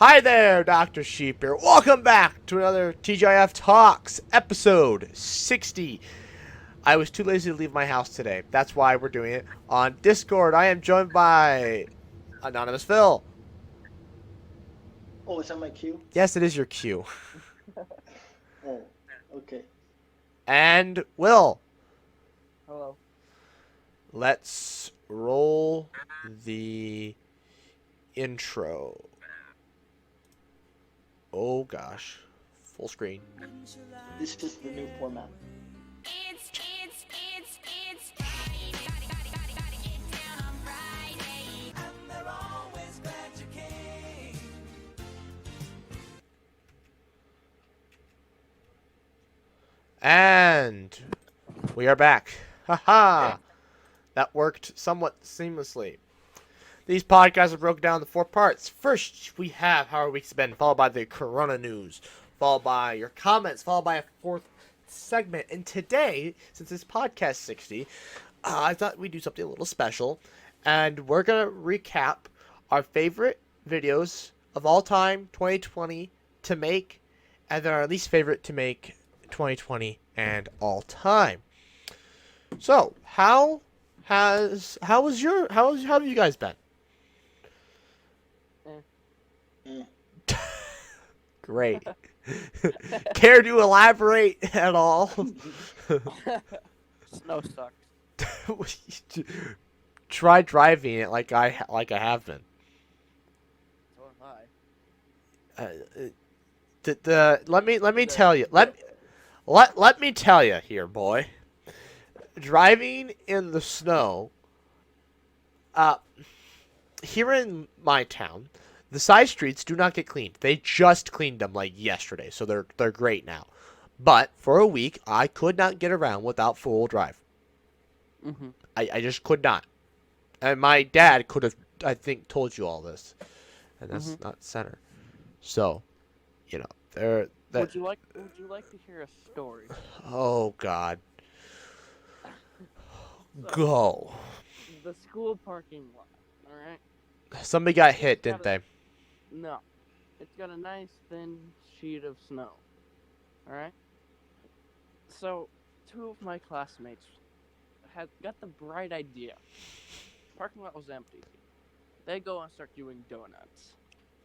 Hi there, Dr. Sheep here. Welcome back to another TGIF Talks, episode 60. I was too lazy to leave my house today. That's why we're doing it on Discord. I am joined by Anonymous Phil. Oh, is that my cue? Yes, it is your cue. Oh, okay. And Will. Hello. Let's roll the intro. Oh gosh. Full screen. This is the new format. It's Friday. Gotta get down on Friday. And they're always glad you came. And we are back. Haha. That worked somewhat seamlessly. These podcasts are broken down into 4 parts. First, we have How Our Week's Been, followed by the Corona News, followed by your comments, followed by a 4th segment. And today, since it's podcast 60, I thought we'd do something a little special. And we're going to recap our favorite videos of all time, 2020, to make, and then our least favorite to make 2020 and all time. So, how have you guys been? Great. Care to elaborate at all? Snow sucks. Try driving it like I have been. So am I. Let me tell you. Let me tell you here, boy. Driving in the snow. Here in my town, the side streets do not get cleaned. They just cleaned them like yesterday, so they're great now. But for a week, I could not get around without four-wheel drive. Mm-hmm. I just could not. And my dad could have, I think, told you all this. And that's not center. So, you know, Would you like to hear a story? Oh God. So, Go. the school parking lot. All right. Somebody got hit, didn't they? No. It's got a nice thin sheet of snow. All right. So, 2 of my classmates had got the bright idea. Parking lot was empty. They go and start doing donuts.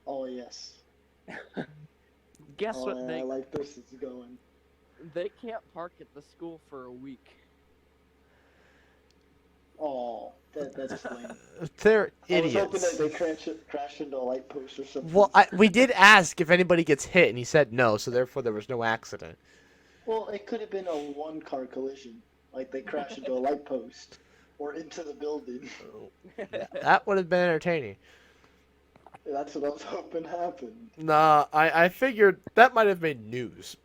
Oh, yes. Guess Oh, what? yeah, I like this is going. They can't park at the school for a week. Oh, that's lame. They're I was hoping idiots. that they crash into a light post or something. Well, we did ask if anybody gets hit, and he said no, so therefore there was no accident. Well, it could have been a one-car collision. Like they crash into a light post or into the building. That would have been entertaining. That's what I was hoping happened. Nah, I figured that might have made news.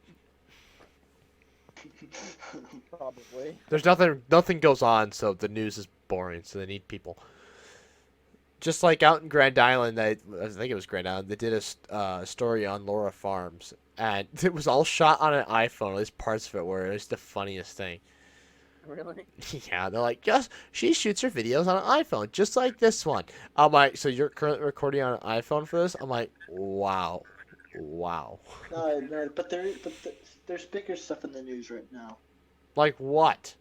Probably. There's nothing goes on, so the news is boring, so they need people. Just like out in Grand Island, I think it was Grand Island, they did a story on Laura Farms, and it was all shot on an iPhone, at least parts of it were. It was the funniest thing. Really? Yeah, they're like, yes, she shoots her videos on an iPhone, just like this one. I'm like, so you're currently recording on an iPhone for this? I'm like, wow. No, but there's bigger stuff in the news right now. Like what?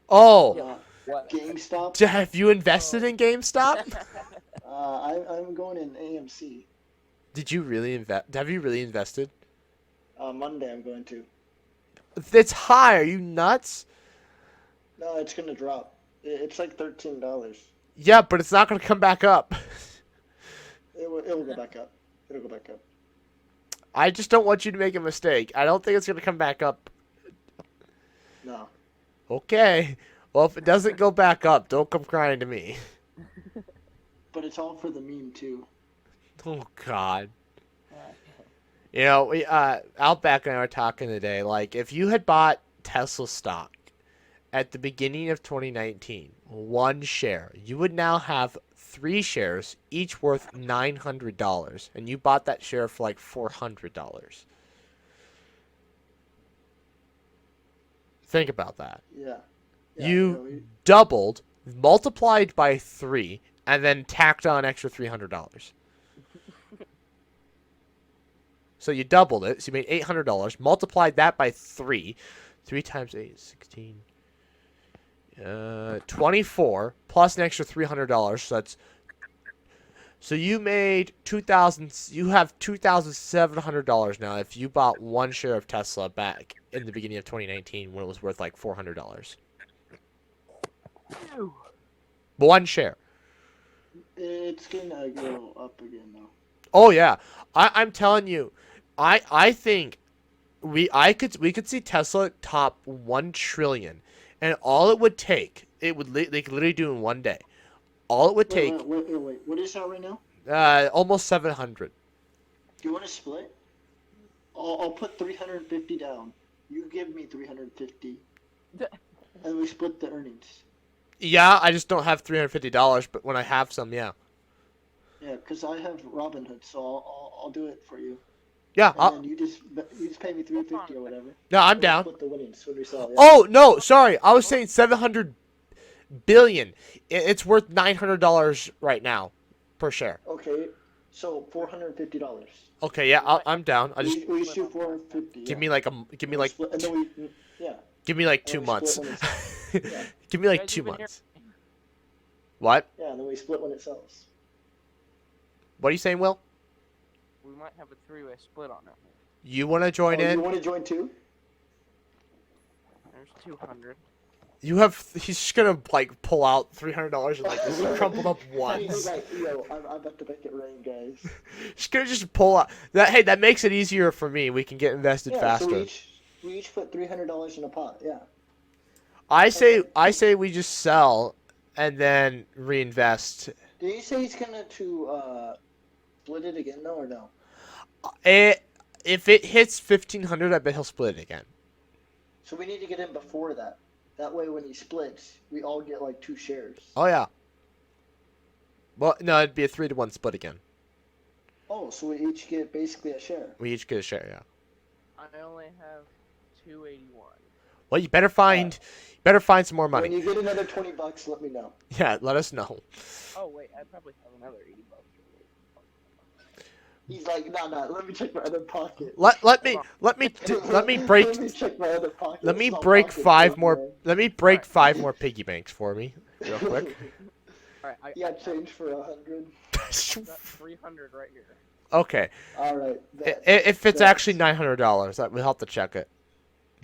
Oh, Uh, What? GameStop. have you invested in GameStop? I'm going in AMC. Did you really invest? Have you really invested? Monday I'm going to. It's high. Are you nuts? No, it's gonna drop. It's like $13. Yeah, but it's not going to come back up. It'll go back up. It'll go back up. I just don't want you to make a mistake. I don't think it's going to come back up. No. Okay. Well, if it doesn't go back up, don't come crying to me. But it's all for the meme too. Oh, God. You know, we Outback and I were talking today. Like, if you had bought Tesla stock at the beginning of 2019, 1 share, you would now have 3 shares, each worth $900, and you bought that share for like $400. Think about that. Yeah. You doubled, multiplied by 3, and then tacked on an extra $300. So you doubled it. So you made $800. Multiplied that by 3. 3 times 8 is 16. 24 plus an extra $300. So you made 2,000. You have $2,700 now if you bought one share of Tesla back in the beginning of 2019 when it was worth like $400. Ew. One share. It's gonna go up again though. Oh yeah, I'm telling you, I think we could see Tesla top 1 trillion, and all it would take they could literally do in one day. All it would take Wait. What is that right now? almost 700. Do you want to split? I'll put 350 down. You give me 350, and we split the earnings. Yeah, I just don't have $350, but when I have some, yeah. Yeah, because I have Robinhood, so I'll do it for you. Yeah. And then you just pay me 350 or whatever. No, I'm We'll down. split the winnings when we sell. Yeah. Oh no, sorry, I was saying 700 billion. It's worth $900 right now per share. Okay, so $450. Okay, yeah, I'm down. I just We issue 450. give me like Split, and then we give me like and 2 then we months. split when it sells. Yeah. Give me like Guys, 2 you've been months. What? Yeah, and then we split when it sells. What are you saying, Will? We might have a three-way split on it. You want to join You in? want to join too? There's 200. You have. He's just gonna like pull out $300 and like just crumpled up Hey, once. guys, yo, I'm about to make it rain, guys. He's gonna just pull out that. Hey, that makes it easier for me. We can get invested Yeah, faster. so we each put $300 in a pot. Yeah. I say we just sell and then reinvest. Did you say he's gonna split it again though, or no? If it hits 1,500, I bet he'll split it again. So we need to get in before that. That way, when he splits, we all get like 2 shares. Oh yeah. Well, no, it'd be a 3-to-1 split again. Oh, so we each get basically a share. We each get a share, yeah. I only have 281. Well, you better find some more money. When you get another $20, let me know. Yeah, let us know. Oh wait, I probably have another 80 bucks. He's like, no, let me check my other pocket. Let me break Let me check my other pocket. let me Some break pocket 5 check, more man. let me break 5 more piggy banks for me real quick. Alright, I Yeah, change for 100. got 300 right here. Okay. All right. If it's that- actually $900, that we'll have to check it.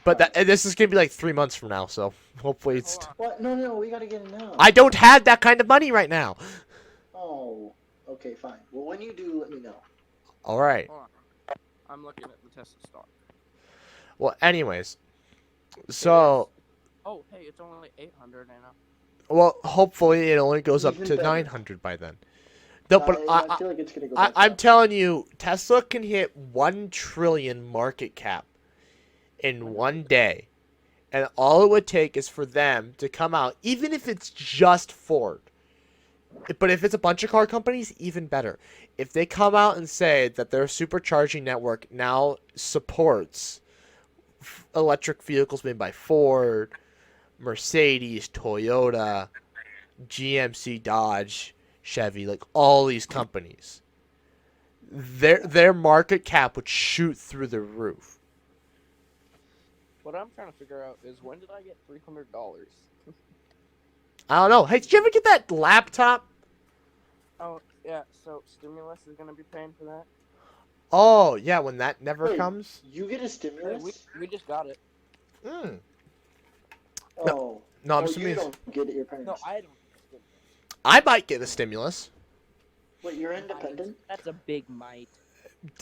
But this is gonna be like 3 months from now, so hopefully it's. Hold on. What? No, we gotta get it now. I don't have that kind of money right now. Oh, okay, fine. Well, when you do, let me know. All right. Hold on. I'm looking at the Tesla stock. Well, anyways, so Oh, hey, it's only 800 I know. well, hopefully it only goes up Even to better. 900 by then. No, but I feel like it's gonna go back I'm up. telling you, Tesla can hit 1 trillion market cap in one day. And all it would take is for them to come out, even if it's just Ford. But if it's a bunch of car companies, even better. If they come out and say that their supercharging network now supports electric vehicles made by Ford, Mercedes, Toyota, GMC, Dodge, Chevy, like all these companies, their market cap would shoot through the roof. What I'm trying to figure out is when did I get $300? I don't know. Hey, did you ever get that laptop? Oh, yeah, so stimulus is going to be paying for that? Oh, yeah, when that never Wait, comes. You get a Yeah, stimulus? we just got it. Mm. Oh. No, I'm you assuming don't get it, your parents. No, I don't get stimulus. I might get a stimulus. Wait, you're independent? That's a big mite.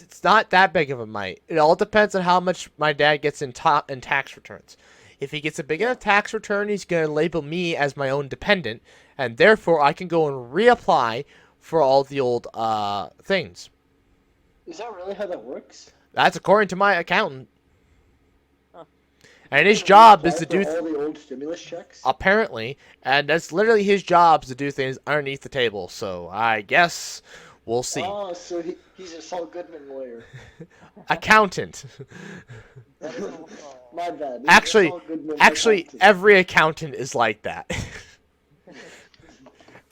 It's not that big of a mite. It all depends on how much my dad gets in tax returns. If he gets a big enough tax return, he's going to label me as my own dependent, and therefore I can go and reapply for all the old things. Is that really how that works? That's according to my accountant. Huh. And his Can we job apply is to for do all the old stimulus checks. apparently, and that's literally his job is to do things underneath the table. So I guess we'll see. Oh, so he's a Saul Goodman lawyer. Accountant. That is all. My bad. He's a Actually, Saul Goodman Actually, accountant. every accountant is like that.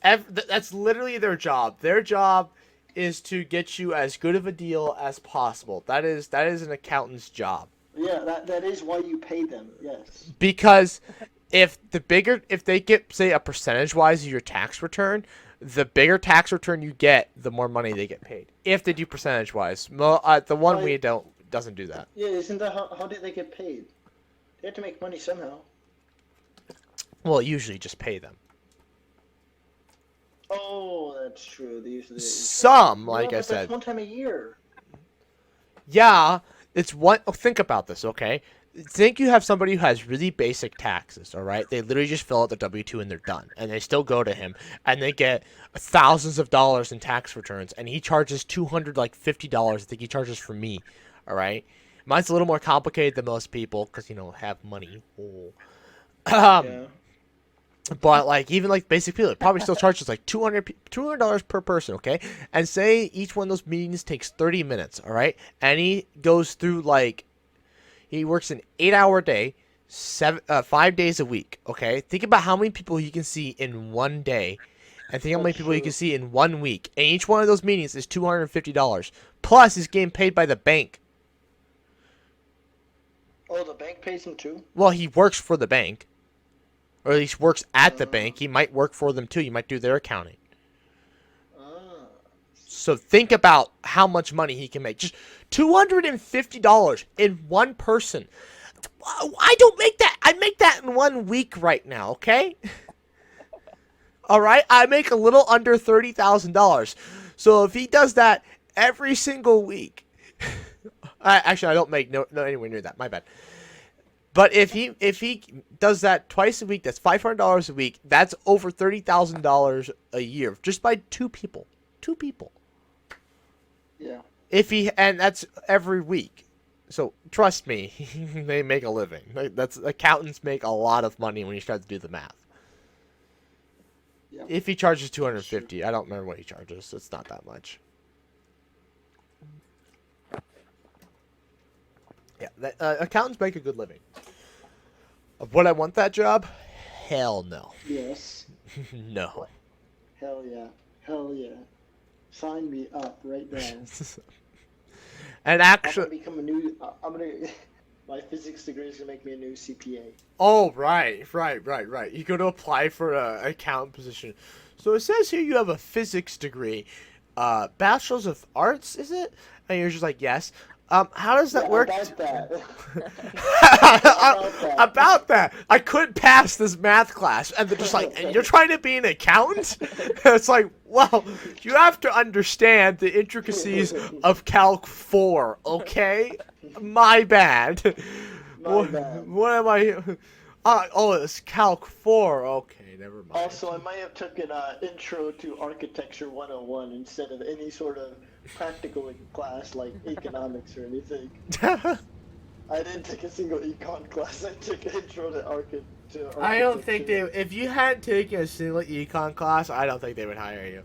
That's literally their job. Their job is to get you as good of a deal as possible. That is an accountant's job. Yeah, that is why you pay them. Yes. Because if they get, say, a percentage wise of your tax return, the bigger tax return you get, the more money they get paid. If they do percentage wise, the one we don't doesn't do that. Yeah, isn't that how did they get paid? They have to make money somehow. Well, usually just pay them. Oh, that's true. They usually Some, like but I said. that's one time a year. Yeah, it's one. Oh, think about this, okay? Think you have somebody who has really basic taxes, all right? They literally just fill out the W-2 and they're done, and they still go to him, and they get thousands of dollars in tax returns, and he charges $250. I think he charges for me, all right? Mine's a little more complicated than most people because have money. Oh. Yeah. But like even like basic people, it probably still charges like $200 per person, okay? And say each one of those meetings takes 30 minutes, all right? And he goes through he works an 8-hour day, 5 days a week, okay? Think about how many people he can see in one day, and think how many people he can see in 1 week. And each one of those meetings is $250. Plus, he's getting paid by the bank. Oh, the bank pays him too? Well, he works for the bank. Or at least works at the bank. He might work for them too. You might do their accounting. So think about how much money he can make. Just $250 in one person. I don't make that. I make that in 1 week right now, okay? All right? I make a little under $30,000. So if he does that every single week. Actually, I don't make no anywhere near that. My bad. But if he does that twice a week, that's $500 a week. That's over $30,000 a year just by two people. Two people. Yeah. And that's every week. So trust me, they make a living. Accountants make a lot of money when you start to do the math. Yeah. If he charges $250, I don't remember what he charges. It's not that much. Yeah, accountants make a good living. Would I want that job? Hell no. Yes. No. Hell yeah. Hell yeah. Sign me up right now. And actually, my physics degree is gonna make me a new CPA. oh right. You go to apply for an accountant position. So it says here you have a physics degree, bachelor's of arts, is it? And you're just like, yes. How does that work? About that. About that. I couldn't pass this math class. And they're just like, and you're trying to be an accountant? It's like, well, you have to understand the intricacies of Calc 4, okay? My bad. My bad. What am I? Oh, it's Calc 4. Okay, never mind. Also, I might have taken Intro to Architecture 101 instead of any sort of practical class like economics or anything. I didn't take a single econ class. I took Intro to Architecture. I don't think if you hadn't taken a single econ class, I don't think they would hire you.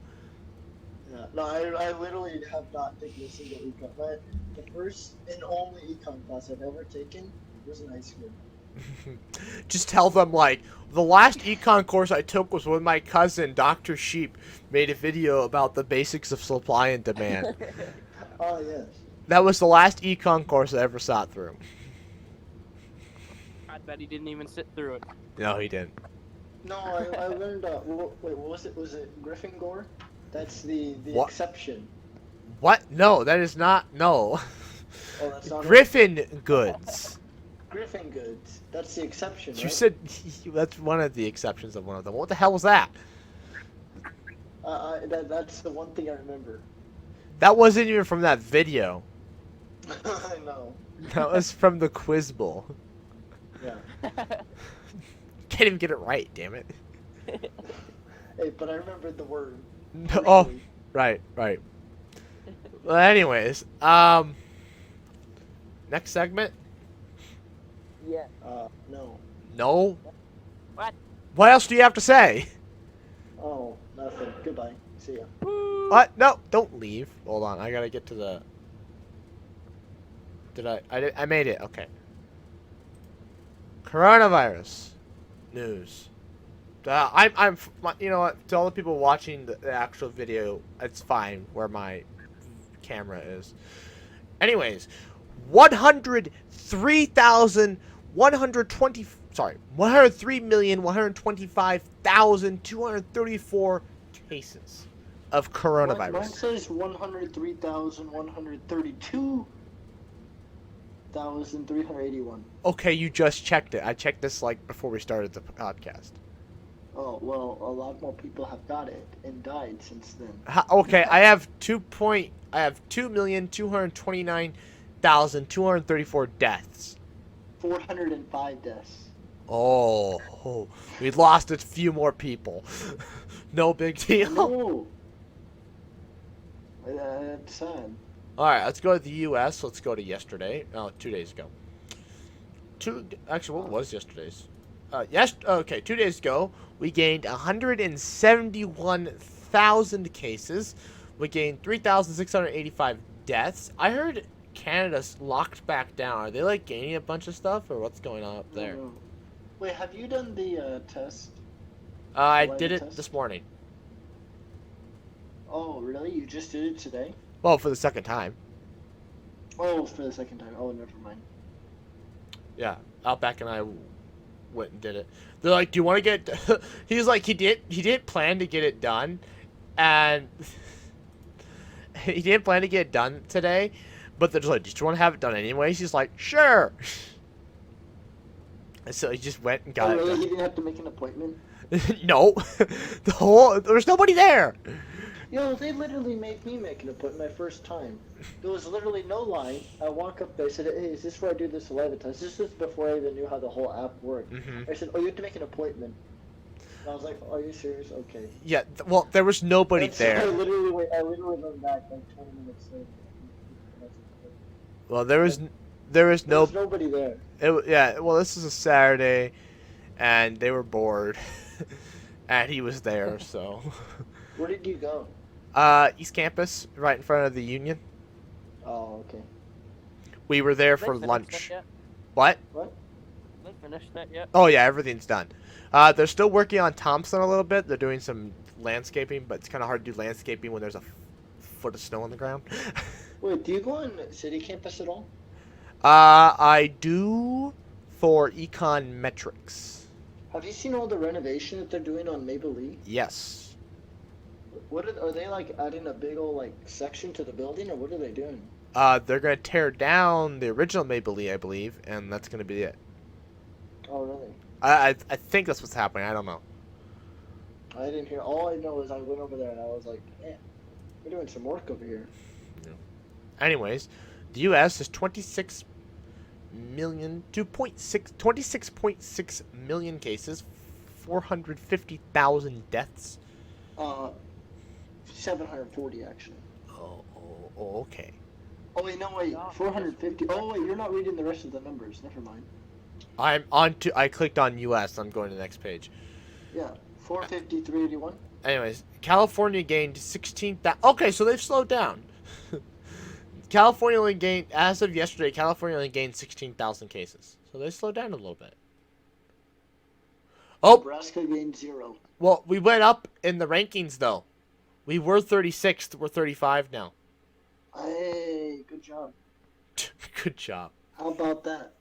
Yeah, no, I literally have not taken a single econ. The first and only econ class I've ever taken was in high school. Just tell them, like, the last econ course I took was when my cousin, Dr. Sheep, made a video about the basics of supply and demand. Oh, yes. That was the last econ course I ever sat through. I bet he didn't even sit through it. No, he didn't. No, I learned, wait, what was it? Was it Griffin Gore? That's the What? exception. What? No, that is not. No. Oh, that's not Griffin Goods. Griffin Goods. That's the exception, You right? said that's one of the exceptions of one of them. What the hell was that? That's the one thing I remember. That wasn't even from that video. I know. That was from the Quiz Bowl. Yeah. Can't even get it right, damn it. Hey, but I remembered the word. Oh, right. Well, anyways, next segment? Yeah. No. No? What? What else do you have to say? Oh, nothing. Goodbye. See ya. What? No, don't leave. Hold on, I gotta get to the... I made it, okay. Coronavirus. News. You know what? To all the people watching the actual video, it's fine where my camera is. Anyways, 103,120. Sorry, 103,125,234 cases of Mine coronavirus. says 103,132,381. Okay, you just checked it. I checked this like before we started the podcast. Oh, well, a lot more people have got it and died since then. Okay, I have 2,229,234 deaths. 405 deaths. Oh, we lost a few more people. No big deal. No. That's sad. All right, let's go to the U.S. Let's go to yesterday. Oh, 2 days ago. Actually, what was yesterday's? Okay, 2 days ago, we gained 171,000 cases. We gained 3,685 deaths. I heard Canada's locked back down. Are they like gaining a bunch of stuff, or what's going on up there? Oh. Wait, have you done the test? I Saliva did it test? this morning. Oh, really? You just did it today? Well, for the second time. Oh, for the second time. Oh, never mind. Yeah, Outback and I went and did it. They're like, "Do you want to get?" He's like, he didn't plan to get it done, and he didn't plan to get it done today. But they're just like, "Do you want to have it done anyways?" He's like, "Sure." And so he just went and got Oh, it really? done. He didn't have to make an appointment? No, there was nobody there. Yo, they literally made me make an appointment my first time. There was literally no line. I walk up there, I said, "Hey, is this where I do the saliva test?" This is before I even knew how the whole app worked. Mhm. I said, "Oh, you have to make an appointment." And I was like, "Are you serious? Okay." Yeah, well, there was nobody And so I there. literally went back like 20 minutes later. Well, there was There was nobody there. Yeah, well, this is a Saturday, and they were bored, and he was there, so. Where did you go? East Campus, right in front of the Union. Oh, okay. We were there They for finished lunch. that yet? What? They finished that yet? Oh yeah, everything's done. They're still working on Thompson a little bit. They're doing some landscaping, but it's kind of hard to do landscaping when there's a foot of snow on the ground. Wait, do you go on city campus at all? I do for econ metrics. Have you seen all the renovation that they're doing on Maple Lee? Yes. What are they like adding a big old like section to the building, or what are they doing? They're gonna tear down the original Maple Lee, I believe, and that's gonna be it. Oh, really? I think that's what's happening. I don't know. I didn't hear. All I know is I went over there and I was like, man, we're doing some work over here. Anyways, the U.S. is 26.6 million cases, 450,000 deaths. 740 actually. Oh, okay. Oh wait, no wait, No, 450. Oh wait, you're not reading the rest of the numbers. Never mind. I clicked on U.S. I'm going to the next page. Yeah, 450, 381. Anyways, California gained 16,000. Okay, so they've slowed down. California only gained, as of yesterday, California only gained 16,000 cases. So they slowed down a little bit. Oh, Nebraska gained 0. well, we went up in the rankings, though. We were 36th. We're 35 now. Hey, good job. Good job. How about that?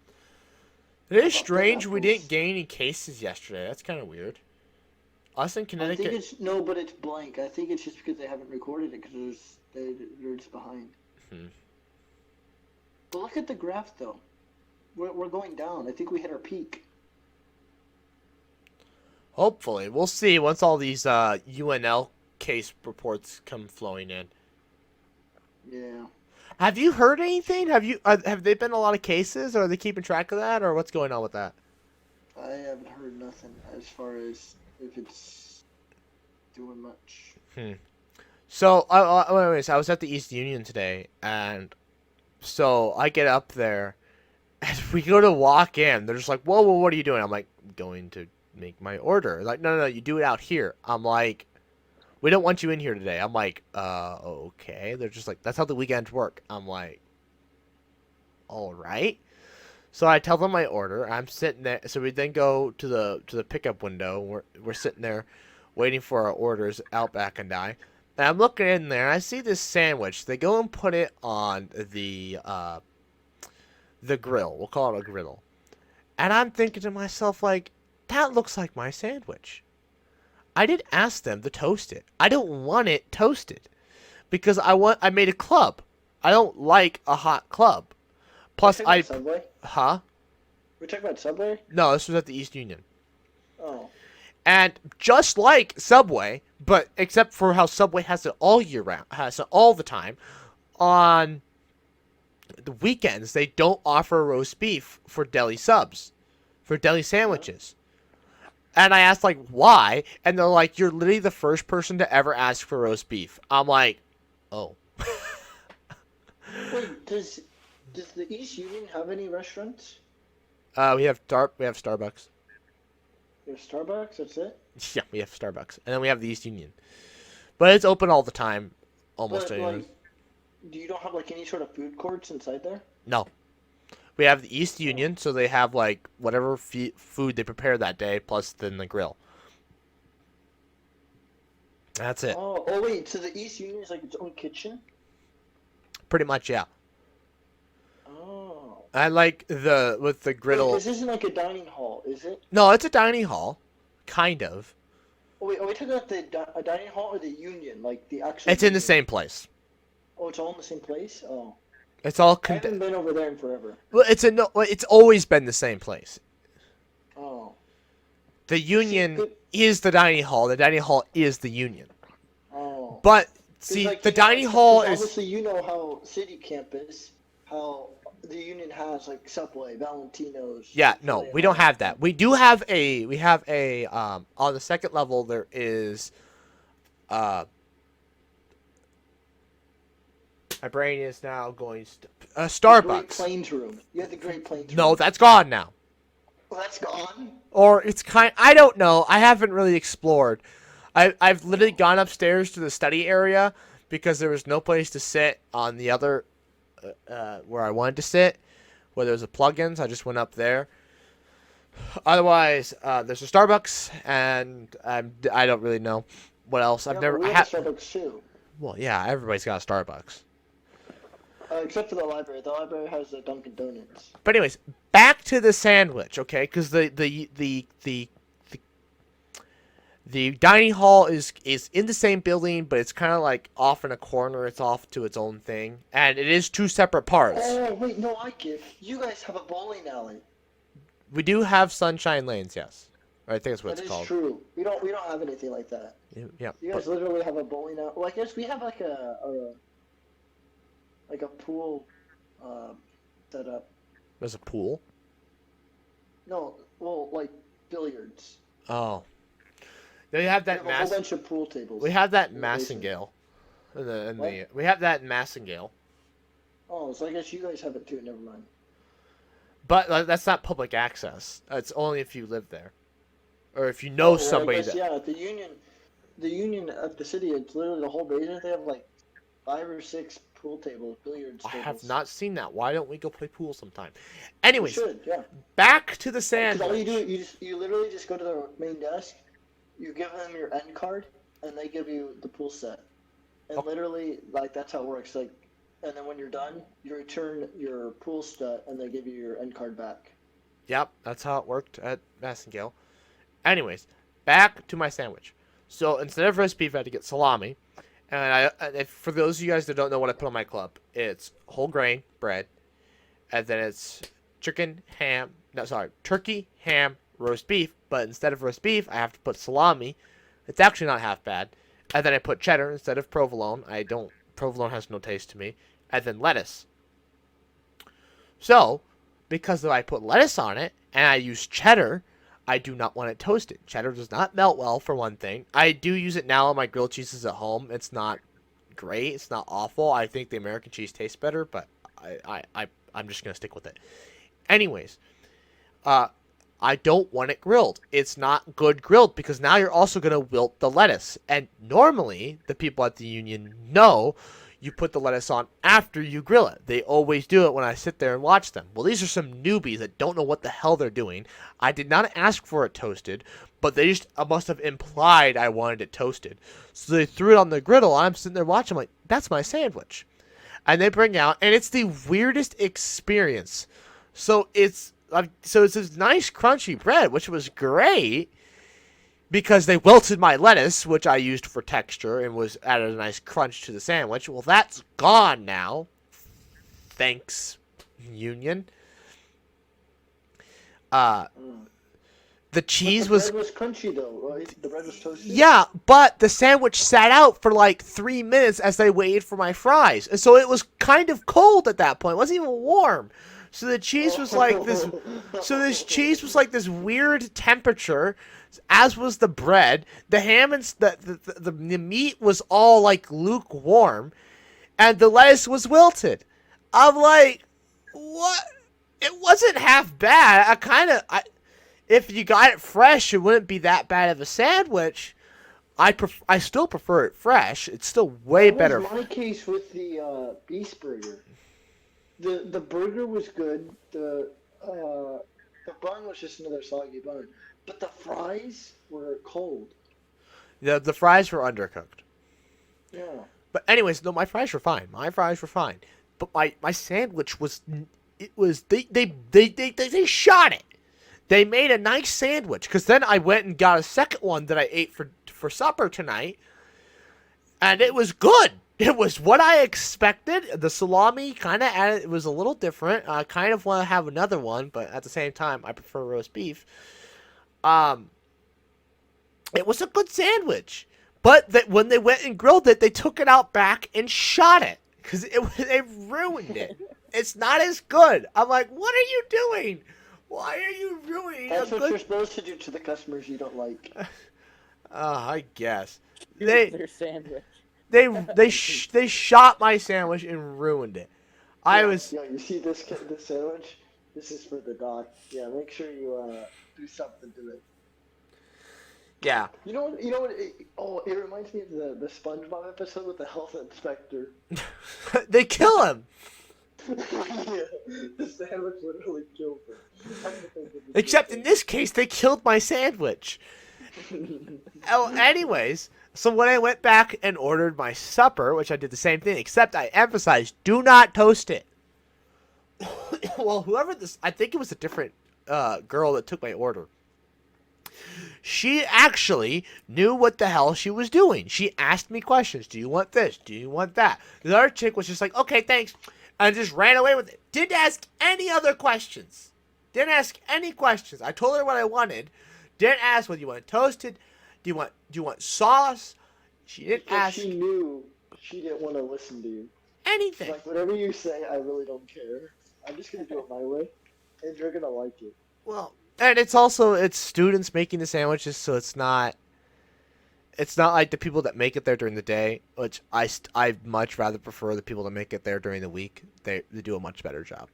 It is About strange that, we apples? didn't gain any cases yesterday. That's kind of weird. Us in I think Connecticut. it's no, but it's blank. I think it's just because they haven't recorded it because they're just behind. Hmm. But look at the graph though. We're going down. I think we hit our peak. Hopefully. We'll see once all these UNL case reports come flowing in. Yeah. Have you heard anything? Have they been a lot of cases? Or are they keeping track of that? Or what's going on with that? I haven't heard nothing as far as if it's doing much. So, anyways, I was at the East Union today, and so I get up there, and we go to walk in. They're just like, whoa, what are you doing? I'm like, going to make my order. Like, no, you do it out here. I'm like, we don't want you in here today. I'm like, okay. They're just like, that's how the weekends work. I'm like, all right. So I tell them my order. I'm sitting there. So we then go to the pickup window. We're sitting there, waiting for our orders. Outback and I. And I'm looking in there. And I see this sandwich. They go and put it on the grill. We'll call it a griddle. And I'm thinking to myself, like, that looks like my sandwich. I didn't ask them to toast it. I don't want it toasted because I made a club. I don't like a hot club. Plus, We're talking about Subway? Huh? We're talking about Subway? No, this was at the East Union. Oh. And just like Subway, but except for how Subway has it all year round, has it all the time, on the weekends they don't offer roast beef for deli subs, for deli sandwiches. And I asked, like, why? And they're like, you're literally the first person to ever ask for roast beef. I'm like, oh. Wait, does the East Union have any restaurants? We have Starbucks. There's Starbucks, that's it? Yeah, we have Starbucks. And then we have the East Union. But it's open all the time, almost But, anyway. like, you don't have, like, any sort of food courts inside there? No. We have the East Union, so they have, like, whatever food they prepare that day, plus then the grill. That's it. Oh, wait, so the East Union is, like, its own kitchen? Pretty much, yeah. Oh. I like with the griddle. Wait, this isn't, like, a dining hall, is it? No, it's a dining hall. Kind of. Oh, wait, are we talking about a dining hall or the Union? Like, the actual It's in the union? same place. Oh, it's all in the same place? Oh. It's all I haven't been over there in forever. well, it's always been the same place. Oh. The Union good- is the dining hall. The dining hall is the Union. Oh. But 'Cause, see, like, the you know, dining 'cause hall is obviously you know how City Camp is, how the Union has like Subway, Valentino's. yeah. Chick-fil-A, No, and we all don't have that. We do have a on the second level there is my brain is now going The Great Starbucks. Plains Room. You have the Great Plains No, Room. that's gone now. Well, that's gone. Or it's I don't know. I haven't really explored. I've literally gone upstairs to the study area because there was no place to sit on the other where I wanted to sit, where there was a plugins. I just went up there. Otherwise, there's a Starbucks, and I don't really know what else. I've Yeah, never. but we I have ha- a Starbucks too. well, yeah, everybody's got a Starbucks. Except for the library. The library has a Dunkin' Donuts. But anyways, back to the sandwich, okay? Because the dining hall is in the same building, but it's kind of like off in a corner. It's off to its own thing, and it is two separate parts. Oh wait, no, I get. You guys have a bowling alley. We do have Sunshine Lanes, yes. Or I think that's what That it's is called. true. We don't have anything like that. Yeah. You guys literally have a bowling alley. Well, I guess we have like a pool set up. There's a pool. No, well, like billiards. Oh. They have We that have a whole bunch of pool tables. We have that in in the basement. Massengale. What? We have that in Massengale. Oh, so I guess you guys have it too. Never mind. But that's not public access. It's only if you live there, or if you know Well, somebody I guess, that. yeah, the union at the city, it's literally the whole basement. They have like 5 or 6 pool tables, billiards I tables. have not seen that. Why don't we go play pool sometime? You Anyways, should, yeah. back to the 'Cause sandwich. all you do, you literally just go to the main desk, you give them your end card, and they give you the pool set. And Okay. literally, like that's how it works. Like, and then when you're done, you return your pool set, and they give you your end card back. Yep, that's how it worked at Massengale. Anyways, back to my sandwich. So instead of roast beef, I had to get salami. For those of you guys that don't know what I put on my club, it's whole grain bread, and then it's turkey, ham, roast beef. But instead of roast beef, I have to put salami. It's actually not half bad. And then I put cheddar instead of provolone. Provolone has no taste to me. And then lettuce. So, because I put lettuce on it and I use cheddar, I do not want it toasted. Cheddar does not melt well, for one thing. I do use it now on my grilled cheeses at home. It's not great. It's not awful. I think the American cheese tastes better, but I'm just going to stick with it. Anyways, I don't want it grilled. It's not good grilled because now you're also going to wilt the lettuce. And normally, the people at the union know you put the lettuce on after you grill it. They always do it when I sit there and watch them. Well, these are some newbies that don't know what the hell they're doing. I did not ask for it toasted, but they just must have implied I wanted it toasted. So they threw it on the griddle. I'm sitting there watching, like, that's my sandwich. And they bring out, and it's the weirdest experience. So it's this nice crunchy bread, which was great, because they wilted my lettuce, which I used for texture and was added a nice crunch to the sandwich. Well, that's gone now. Thanks, Union. The cheese But the bread was crunchy though, right? The bread was toasted. Yeah, but the sandwich sat out for like 3 minutes as they waited for my fries. And so it was kind of cold at that point. It wasn't even warm. So the cheese was like this. So this cheese was like this weird temperature, as was the bread. The ham and the meat was all like lukewarm, and the lettuce was wilted. I'm like, what? It wasn't half bad. If you got it fresh, it wouldn't be that bad of a sandwich. I still prefer it fresh. It's still way better. That was my case with the beast burger. The burger was good. The bun was just another soggy bun, but the fries were cold. The fries were undercooked. Yeah. But anyways, no, my fries were fine. But my sandwich was, they shot it. They made a nice sandwich, because then I went and got a second one that I ate for supper tonight, and it was good. It was what I expected. The salami kind of added, it was a little different. I kind of want to have another one, but at the same time, I prefer roast beef. It was a good sandwich. But when they went and grilled it, they took it out back and shot it, because they ruined it. It's not as good. I'm like, what are you doing? Why are you ruining That's a what good... you're supposed to do to the customers you don't like. I guess. Their sandwich. They shot my sandwich and ruined it. Yeah, you see this sandwich? This is for the doc. Yeah, make sure you do something to it. Yeah. You know what? It reminds me of the SpongeBob episode with the health inspector. They kill him. Yeah, the sandwich literally killed him. Except in this case, they killed my sandwich. Oh, anyways, so when I went back and ordered my supper, which I did the same thing, except I emphasized, do not toast it. Well, I think it was a different girl that took my order. She actually knew what the hell she was doing. She asked me questions. Do you want this? Do you want that? The other chick was just like, okay, thanks. And just ran away with it. Didn't ask any other questions. Didn't ask any questions. I told her what I wanted. Didn't ask whether you want it toasted. Do you want sauce? She didn't ask. She knew she didn't want to listen to you. Anything. Like, whatever you say, I really don't care. I'm just going to do it my way, and you're going to like it. Well, and it's students making the sandwiches, so it's not like the people that make it there during the day, which I much rather prefer the people that make it there during the week. They do a much better job.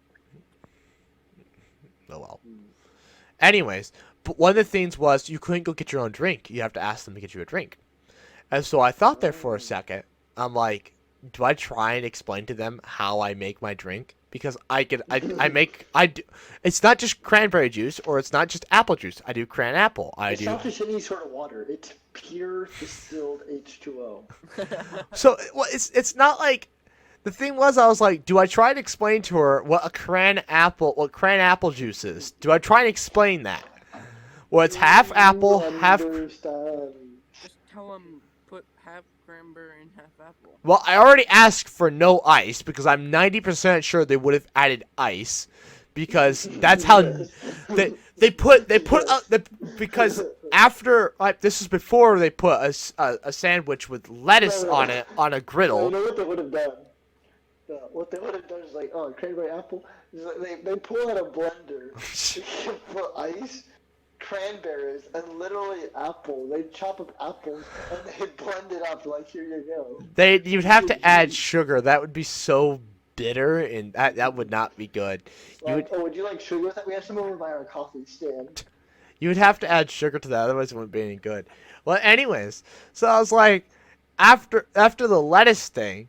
Oh well. Anyways, but one of the things was you couldn't go get your own drink. You have to ask them to get you a drink. And so I thought there for a second. I'm like, do I try and explain to them how I make my drink? Because it's not just cranberry juice, or it's not just apple juice. I do cran apple. It's not just any sort of water. It's pure distilled H2O. So, well, it's not like, the thing was, I was like, do I try and explain to her what cran apple juice is? Do I try and explain that? Well, it's half apple, half... Just tell them put half cranberry and half apple. Well, I already asked for no ice, because I'm 90% sure they would have added ice, because that's how because after, like, this is before they put a sandwich with lettuce on it on a griddle. You know what they would have done? What they would have done is like, cranberry apple. Is like they pull out a blender, put ice, cranberries, and literally apple. They chop up apples and they blend it up. Like, here you go. You'd have to add sugar. That would be so bitter, and that would not be good. Would you like sugar with that? We have some over by our coffee stand. You would have to add sugar to that, otherwise it wouldn't be any good. Well, anyways, so I was like, after the lettuce thing,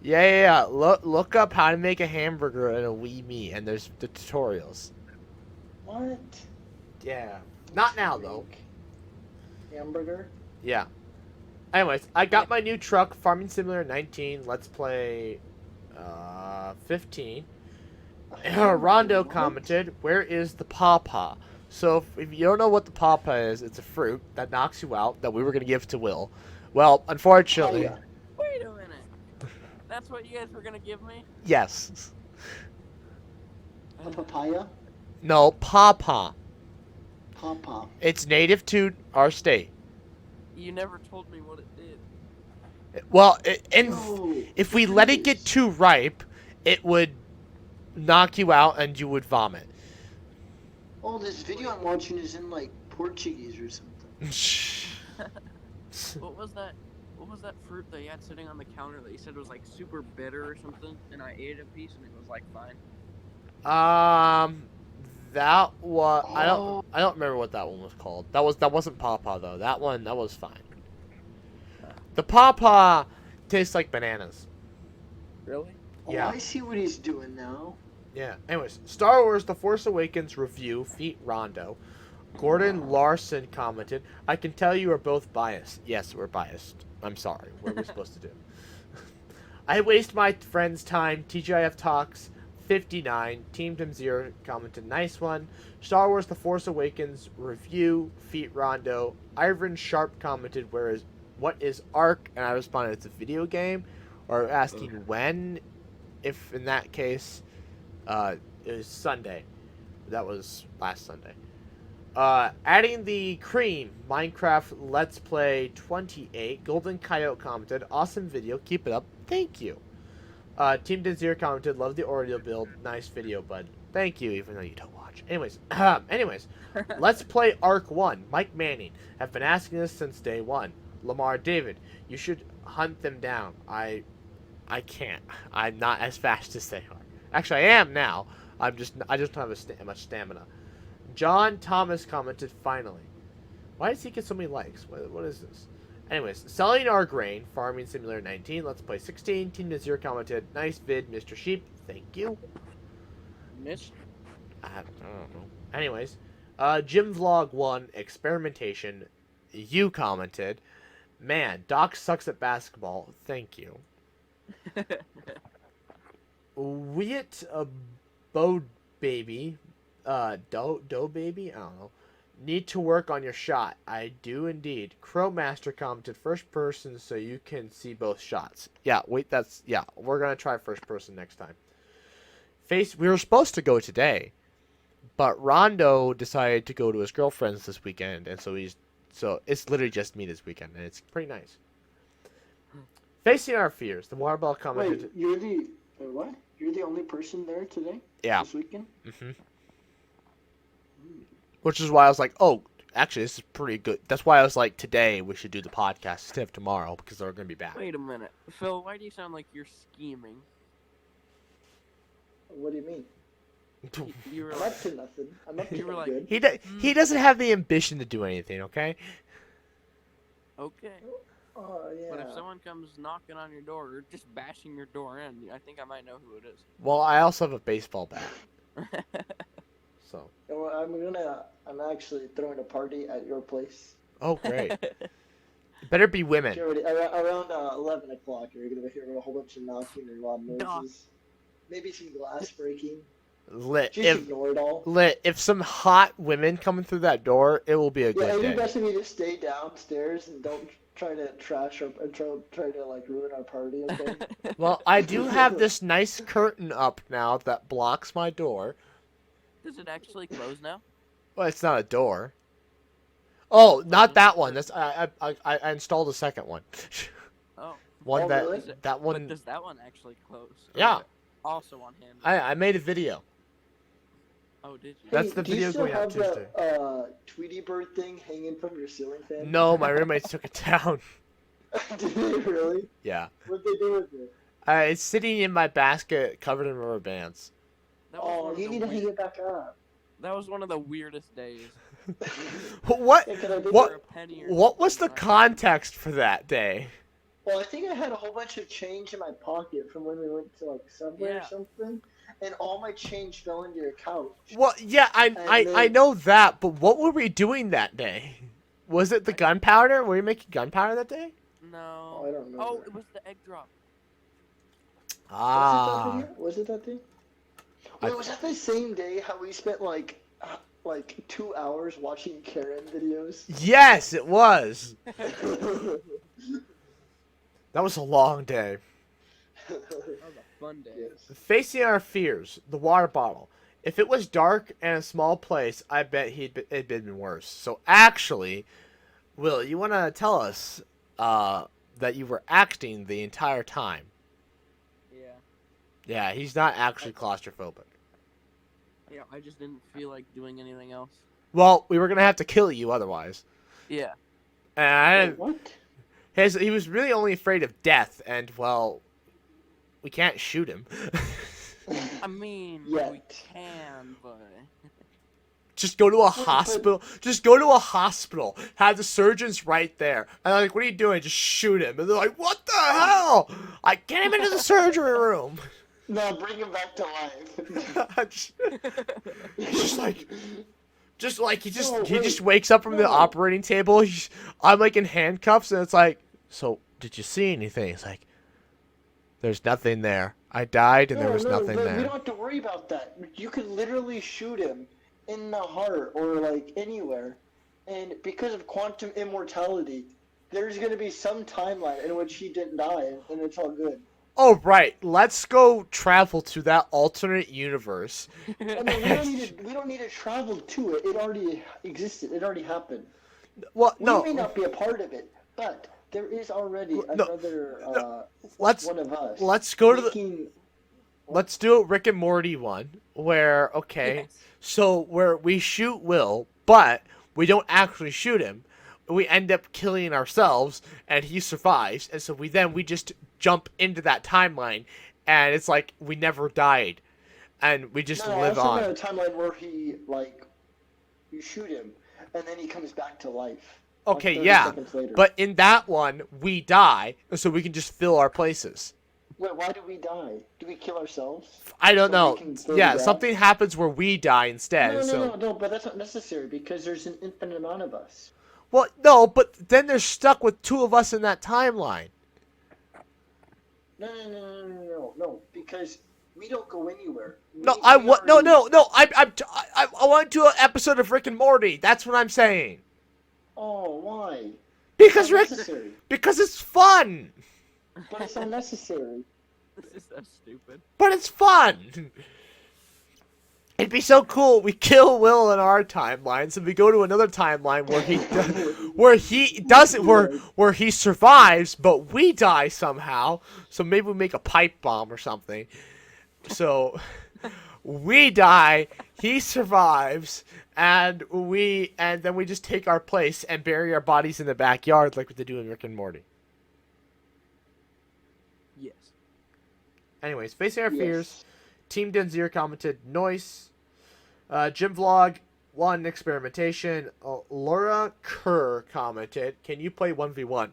Yeah. Look up how to make a hamburger and a Wii Me, and there's the tutorials. What? Yeah. Not now though. Hamburger? Yeah. Anyways, I got my new truck, Farming Simulator 19. Let's play 15. Rondo What? commented, "Where is the pawpaw?" So if you don't know what the pawpaw is, it's a fruit that knocks you out that we were gonna give to Will. Well, unfortunately, Papaya. Wait a minute. That's what you guys were gonna give me? yes. A papaya? No, pawpaw. Pawpaw. It's native to our state. You never told me what it did. Well, Yo, if we let it get nice. too ripe, it would knock you out and you would vomit. Oh, this video I'm watching is in like Portuguese or something. What was that? What was that fruit that you had sitting on the counter that you said was like super bitter or something? And I ate a piece and it was like fine. That was Oh. I don't remember what that one was called. That wasn't pawpaw though. That was fine. The pawpaw tastes like bananas. Really? Oh, Yeah. I see what he's doing now. Yeah. Anyways, Star Wars: The Force Awakens review feat Rondo. Gordon Larson commented, "I can tell you are both biased." Yes, we're biased. I'm sorry. What are we supposed to do? I waste my friend's time. TGIF talks 59. Team Tim Zero commented, "Nice one." Star Wars: The Force Awakens review feat Rondo. Ivan Sharp commented, "What is Ark?" And I responded, "It's a video game," or asking when. If in that case, it was Sunday. That was last Sunday. Adding the cream, Minecraft Let's Play 28. Golden Coyote commented, "Awesome video, keep it up, thank you." Team Denzir commented, "Love the Oreo build, nice video, bud." Thank you, even though you don't watch. Anyways, Let's Play Arc 1. Mike Manning, "Have been asking this since day one." Lamar David, "You should hunt them down." I can't. I'm not as fast as they are. Actually, I am now. I just don't have much stamina. John Thomas commented, "Finally." Why does he get so many likes? What is this? Anyways, selling our grain, Farming Simulator 19, Let's Play 16. Team Nazir commented, "Nice vid, Mr. Sheep." Thank you. Missed? I don't know. Anyways, Jim Vlog 1, Experimentation. You commented, "Man, Doc sucks at basketball." Thank you. Wheat Bow Baby, Doe Baby, I don't know. "Need to work on your shot." I do indeed. Crowmaster commented, "First person so you can see both shots." Yeah, wait, we're gonna try first person next time. We were supposed to go today, but Rondo decided to go to his girlfriend's this weekend, and so it's literally just me this weekend, and it's pretty nice. Facing our fears, the Warbell commented. Wait, you're the what? You're the only person there today? Yeah. This weekend? Which is why I was like, oh, actually, this is pretty good. That's why I was like, today we should do the podcast instead of tomorrow because they're going to be back. Wait a minute. Phil, why do you sound like you're scheming? What do you mean? You were I'm like, up to nothing. I'm up to You were like- good. He doesn't have the ambition to do anything, okay? okay. Oh, yeah. But if someone comes knocking on your door or just bashing your door in, I think I might know who it is. Well, I also have a baseball bat, so. Well, I'm actually throwing a party at your place. Oh, great. Better be women. Around 11 o'clock, you're going to hear a whole bunch of knocking and loud Duh. noises. Maybe some glass breaking. Lit. Just ignore it all. If some hot women coming through that door, it will be a Yeah, good and you day. best need to stay downstairs and don't try to trash or try to like ruin our party, okay? Well, I do have this nice curtain up now that blocks my door. Does it actually close now? Well, it's not a door. Oh, not that one. That's I installed a second one. Oh. One Oh, that really? Does it- that But one. does that one actually close? Or Yeah. is it also on hand. I made a video. Oh, did you? That's the do you video still going out have Tuesday. that Tweety Bird thing hanging from your ceiling fan? No, my roommates took it down. Did they really? Yeah. What'd they do with it? It's sitting in my basket covered in rubber bands. That was one Oh, of you the need to hang weird- it back up. That was one of the weirdest days. What? Yeah, 'cause I think What? For a penny or What was the something, right? context for that day? Well, I think I had a whole bunch of change in my pocket from when we went to like Subway or Yeah. something, and all my change fell into your couch. Well, yeah, And I then know that, but what were we doing that day? Was it the I- gunpowder? Were we making gunpowder that day? No. Oh, I don't remember. Oh, it was the egg drop. Was it that Ah, video? Was it that day? I- Wait, was that the same day how we spent like 2 hours watching Karen videos? yes, it was. That was a long day. That was a fun day. Yes. Facing our fears, the water bottle. If it was dark and a small place, I bet it'd been worse. So actually, Will, you want to tell us that you were acting the entire time? Yeah. Yeah, he's not actually claustrophobic. Yeah, I just didn't feel like doing anything else. Well, we were gonna have to kill you otherwise. Yeah. And I Wait, didn't, what? he was really only afraid of death, and well, we can't shoot him. I mean, Yet. we can, but Just go to a But- hospital. Just go to a hospital. Have the surgeons right there. And I'm like, what are you doing? Just shoot him. And they're like, what the hell? I get him into the surgery room. No, bring him back to life. Just like he No, just wait, wakes up from the no. operating table. I'm like in handcuffs, and it's like, so did you see anything? It's like, there's nothing there. I died, and there was nothing but there. we don't have to worry about that. You could literally shoot him in the heart or like anywhere, and because of quantum immortality, there's gonna be some timeline in which he didn't die, and it's all good. Oh right, let's go travel to that alternate universe. I mean, we don't need to travel to it. It already existed. It already happened. Well, We no, may not be a part of it, but there is already No, another let's one of us. let's go to the making- let's do a Rick and Morty one where okay, Yes. so where we shoot Will, but we don't actually shoot him. We end up killing ourselves, and he survives, and so we just jump into that timeline, and it's like we never died, and we just No, live I was on. talking about a timeline where you shoot him, and then he comes back to life. like Okay, 30 yeah, seconds later. but in that one we die, so we can just fill our places. Wait, why do we die? Do we kill ourselves? I don't So know. we can fill Yeah, the gap? something happens where we die instead. No, so no, but that's not necessary because there's an infinite amount of us. well, no, but then they're stuck with two of us in that timeline. No, because we don't go anywhere. No, We- I we want no, already- no, no. I want to do an episode of Rick and Morty. That's what I'm saying. Oh, why? Because It's Rick, unnecessary. because it's fun. But it's unnecessary. This is so stupid. But it's fun. It'd be so cool. We kill Will in our timeline, so we go to another timeline where where he survives, but we die somehow. So maybe we make a pipe bomb or something. So we die, he survives, and then we just take our place and bury our bodies in the backyard like what they do in Rick and Morty. Yes. Anyways, facing our Yes. fears. Team Denzier commented, noise. Gym Vlog 1 experimentation. Laura Kerr commented, can you play 1v1?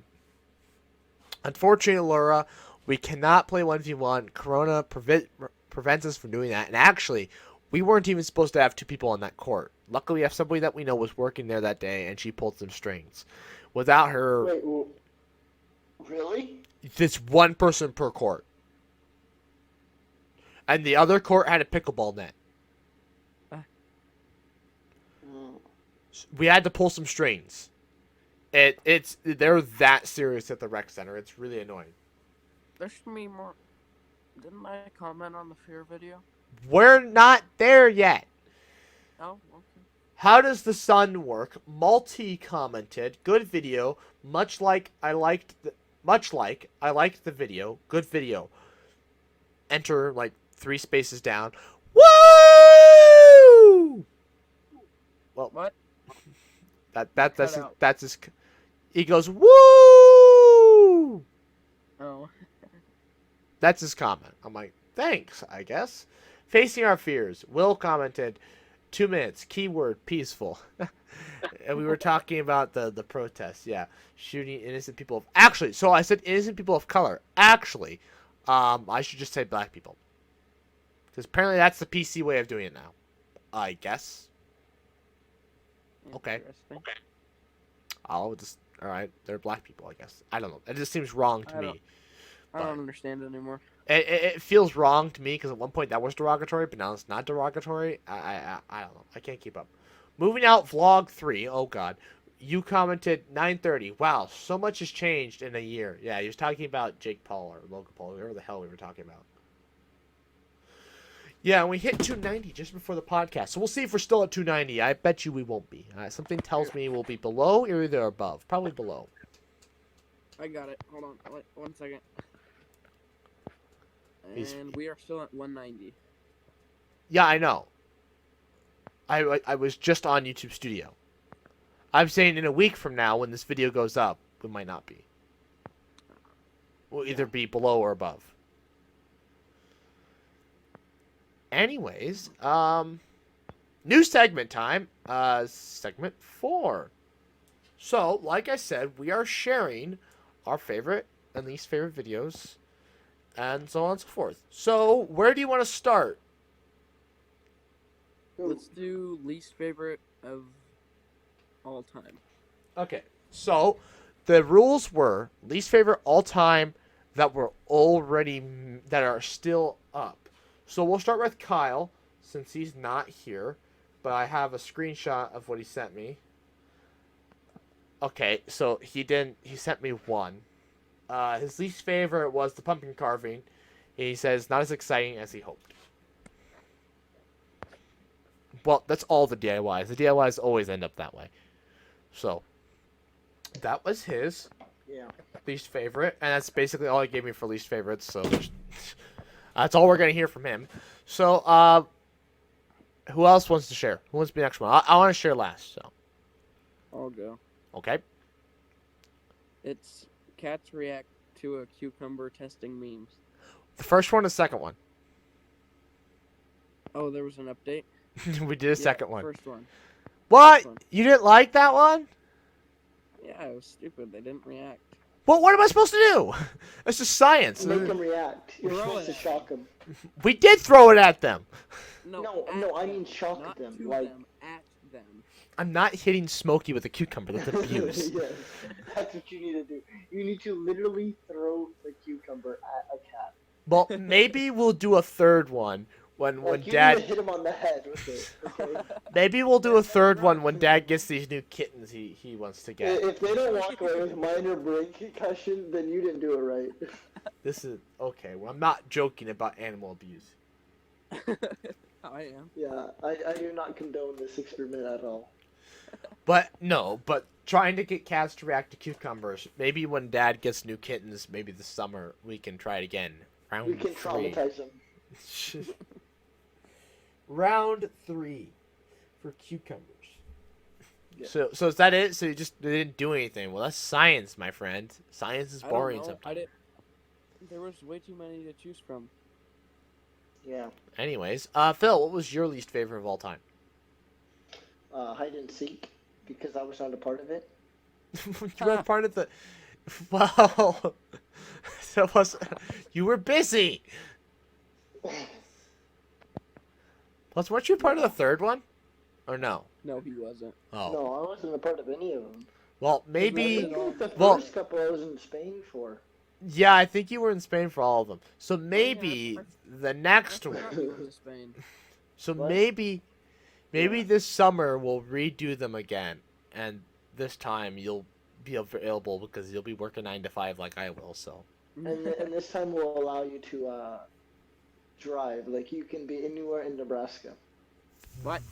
Unfortunately, Laura, we cannot play 1v1. Corona prevents us from doing that. And actually, we weren't even supposed to have two people on that court. Luckily, we have somebody that we know was working there that day, and she pulled some strings. Without her, Wait, well, really? it's one person per court. And the other court had a pickleball net. Mm. We had to pull some strings. They're that serious at the rec center. It's really annoying. There should be more. Didn't I comment on the fear video? We're not there yet. Oh, okay. How does the sun work? Multi commented, good video. Much like I liked the video. Good video. Enter like 3 spaces down. Woo! Well, What? that's his. He goes woo. Oh. That's his comment. I'm like, thanks, I guess. Facing our fears. Will commented, 2 minutes. Keyword peaceful. And we were talking about the protests. Yeah, shooting innocent people. Actually, so I said innocent people of color. Actually, I should just say black people. Because apparently that's the PC way of doing it now. I guess. Okay. Interesting. I'll just. All right, they're black people. I guess. I don't know. It just seems wrong to I me. don't- I don't understand it anymore. It feels wrong to me because at one point that was derogatory, but now it's not derogatory. I don't know. I can't keep up. Moving out, vlog 3. Oh god, you commented 9:30. Wow, so much has changed in a year. Yeah, he was talking about Jake Paul or Logan Paul, whoever the hell we were talking about. Yeah, and we hit 290 just before the podcast, so we'll see if we're still at 290. I bet you we won't be. Something tells me we'll be below or either above. Probably below. I got it. Hold on. Wait, 1 second. He's- And we are still at 190. Yeah, I know. I was just on YouTube Studio. I'm saying in a week from now, when this video goes up, we might not be. We'll either be below or above. Anyways, new segment time. Segment 4. So, like I said, we are sharing our favorite and least favorite videos, and so on and so forth. So, where do you want to start? Let's do least favorite of all time. Okay, so the rules were least favorite all time that were already that are still up. So we'll start with Kyle since he's not here, but I have a screenshot of what he sent me. Okay, so he sent me one. His least favorite was the pumpkin carving. He says not as exciting as he hoped. Well, that's all the DIYs. The DIYs always end up that way. So, that was his Yeah. least favorite, and that's basically all he gave me for least favorites, so that's all we're going to hear from him. So, who else wants to share? Who wants to be the next one? I want to share last, so. I'll go. Okay. It's cats react to a cucumber testing memes. The first one and the second one. Oh, there was an update? We did a second one. First one. What? First one. You didn't like that one? Yeah, it was stupid. They didn't react. Well, what am I supposed to do? It's just science. Make them react. You're Throw supposed to it. shock them. We did throw it at them. No, at I them, mean shock not them, to like- them, at them. I'm not hitting Smokey with a cucumber. That's abuse. Yes, that's what you need to do. You need to literally throw the cucumber at a cat. Well, maybe we'll do a third one when Like, you need Dad. to hit him on the head with it. Okay? Maybe we'll do a third one when Dad gets these new kittens he wants to get. If they don't walk away with minor brain concussion, then you didn't do it right. This is okay. Well, I'm not joking about animal abuse. I am. Yeah, I do not condone this experiment at all. But trying to get cats to react to cucumbers. Maybe when Dad gets new kittens, maybe this summer we can try it again. Round We can 3. traumatize them. Round 3 for cucumbers. Yeah. So is that it? So you just they didn't do anything. Well, that's science, my friend. Science is I don't boring know. sometimes. There was way too many to choose from. Yeah. Anyways, Phil, what was your least favorite of all time? Hide and seek, because I was not a part of it. You were part of the. Well, that was. You were busy. Plus, weren't you part of the third one? Or no? No, he wasn't. Oh. No, I wasn't a part of any of them. Well, I maybe. think like the well- first couple I was in Spain for. Yeah, I think you were in Spain for all of them. So Yeah, maybe the next I one. forgot he went to Spain. So What? maybe Yeah. this summer we'll redo them again, and this time you'll be available because you'll be working 9 to 5 like I will. So And this time we'll allow you to drive. Like, you can be anywhere in Nebraska. What?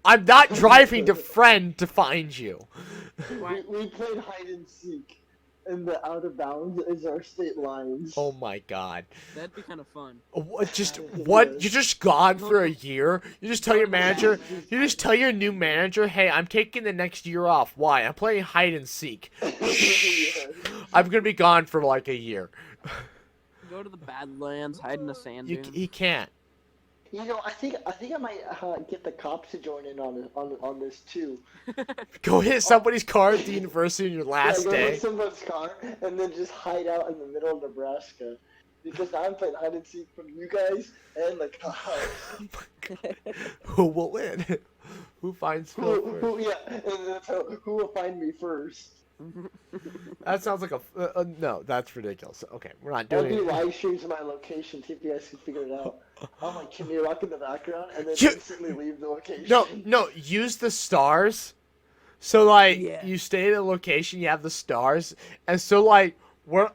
I'm not driving to Friend to find you. What? We played hide and seek, and the out of bounds is our state lines. Oh my God! That'd be kind of fun. Just what? You're just gone for a year. You just tell your manager. You just tell your new manager, "Hey, I'm taking the next year off. Why? I'm playing hide and seek. Yes. I'm gonna be gone for like a year." Go to the Badlands, hide in a sand You, dune. he can't. I might get the cops to join in on this too. Go hit somebody's car at the university on your last Yeah, go day. hit someone's car and then just hide out in the middle of Nebraska. Because now I'm playing hide and seek from you guys and the cops. Who will win? Who finds Phil first? Yeah, and that's who will find me first. That sounds like no. That's ridiculous. Okay, we're not I'll doing do it. live streams of my location, see if you guys can figure it out. I'm like, can you rock in the background and then You- instantly leave the location? No. Use the stars. So like Yeah. you stay at a location, you have the stars, and so like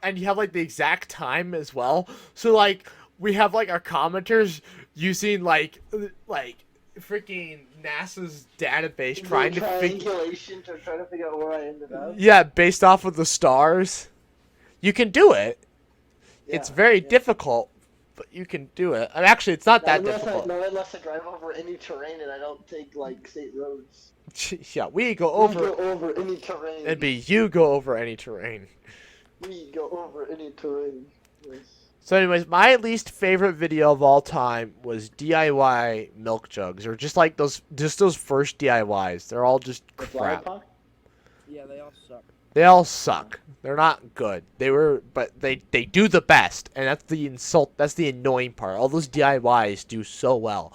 and you have like the exact time as well. So like we have like our commenters using like freaking NASA's database trying to figure. triangulation to try to figure out where I ended up. Yeah, based off of the stars. You can do it. It's Yeah, very yeah. difficult, but you can do it. I mean, actually, it's not that Not difficult. unless I drive over any terrain and I don't take like state roads. Yeah, we go We over. go over any terrain. It'd be you go over any terrain. We go over any terrain. Yes. So, anyways, my least favorite video of all time was DIY milk jugs, or just those first DIYs. They're all just The flower crap. pot? Yeah, they all suck. They all suck. They're not good. But they do the best, and that's the insult. That's the annoying part. All those DIYs do so well.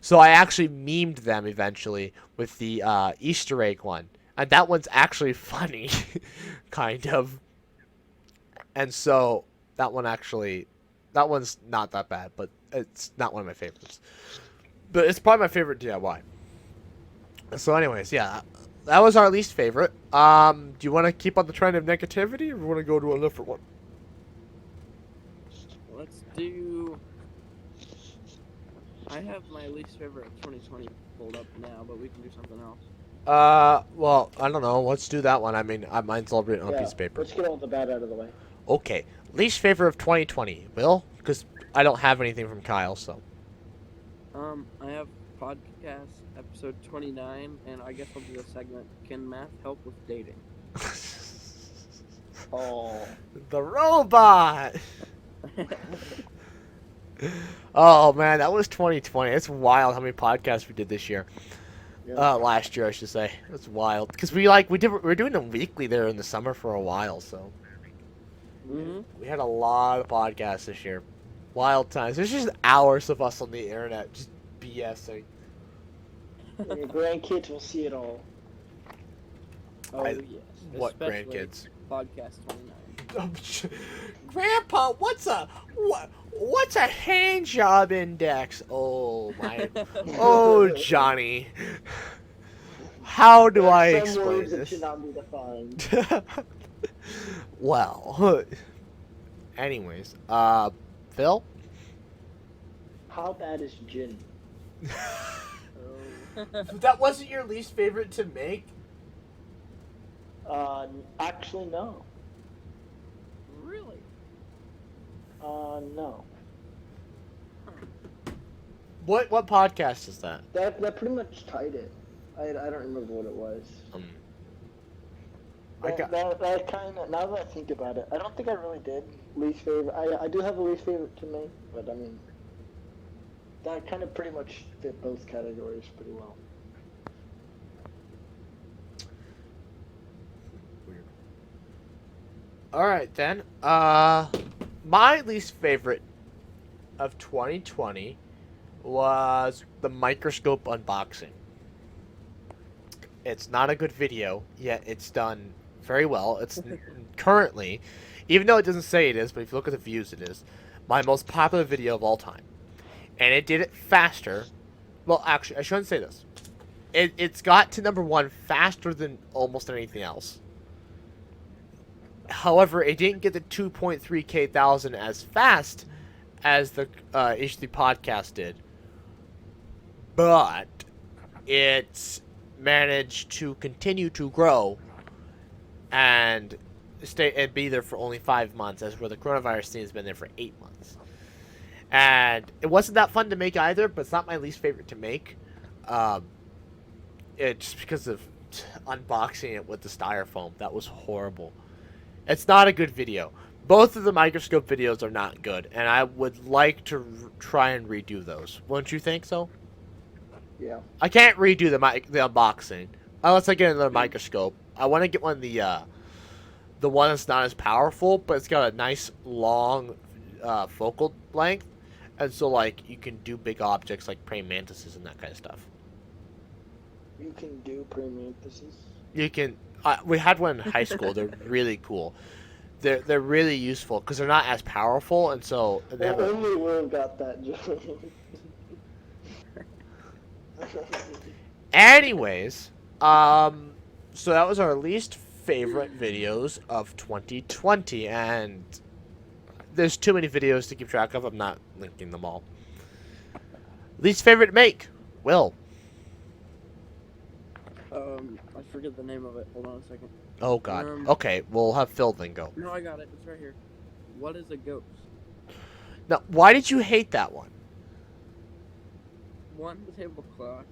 So I actually memed them eventually with the Easter egg one, and that one's actually funny, kind of. And so that one's not that bad, but it's not one of my favorites. But it's probably my favorite DIY. So, anyways, yeah, that was our least favorite. Do you want to keep on the trend of negativity, or want to go to a different one? Let's do. I have my least favorite of 2020 pulled up now, but we can do something else. Well, I don't know. Let's do that one. I mean, mine's all written on a Yeah, piece of paper. let's get all the bad out of the way. Okay, least favorite of 2020, Will? Because I don't have anything from Kyle, so. I have podcast episode 29, and I guess I'll do a segment. Can math help with dating? Oh. The robot! Oh, man, that was 2020. It's wild how many podcasts we did this year. Yeah. Last year, I should say. It's wild. Because we were doing them weekly there in the summer for a while, so. Mm-hmm. We had a lot of podcasts this year. Wild times. There's just hours of us on the internet just BSing. And your grandkids will see it all. Oh, yes. What Especially grandkids? Podcast 29. Grandpa, what's a hand job index? Oh my, oh Johnny, how do I Some explain words that this? should not be defined. Well, anyways, Phil. How bad is gin? That wasn't your least favorite to make. Actually, no. Really? No. What podcast is that? That pretty much tied it. I don't remember what it was. That kind of, now that I think about it, I don't think I really did least favorite. I do have a least favorite to me, but I mean, that kind of pretty much fit both categories pretty well. Weird. All right then. My least favorite of 2020 was the microscope unboxing. It's not a good video, yet it's done very well. It's currently, even though it doesn't say it is, but if you look at the views, it is my most popular video of all time. And it did it faster. Well, actually, I shouldn't say this. It's got to number one faster than almost anything else. However, it didn't get the 2.3K thousand as fast as the HD podcast did. But it's managed to continue to grow and stay and be there for only 5 months, as where the coronavirus thing has been there for 8 months. And it wasn't that fun to make either, but it's not my least favorite to make. It's just because of unboxing it with the styrofoam. That was horrible. It's not a good video, Both of the microscope videos are not good, and I would like to try and redo those. Wouldn't you think so? Yeah. I can't redo the unboxing unless I get another microscope. I want to get one of the one that's not as powerful, but it's got a nice long focal length, and so like you can do big objects like praying mantises and that kind of stuff. You can do pre-mantises. You can. We had one in high school. They're really cool. They're really useful because they're not as powerful, and so they have Well, only Will got that joke. Anyways, so that was our least favorite videos of 2020, and there's too many videos to keep track of. I'm not linking them all. Least favorite to make, Will. I forget the name of it. Hold on a second. Oh God. Okay, we'll have Phil then go. No, I got it. It's right here. What is a ghost? Now, why did you hate that one? 1, the tablecloth.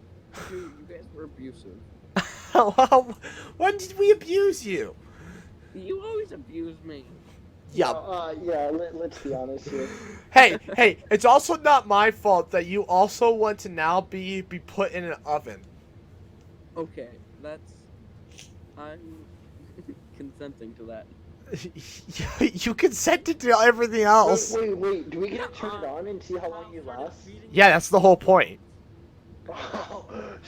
2, you guys were abusive. When did we abuse you? You always abuse me. Yeah. Let's be honest here. Hey, it's also not my fault that you also want to now be put in an oven. Okay, I'm consenting to that. You consented to everything else. Wait. Do we get it turned on and see how long you last? Yeah, that's the whole point. Oh,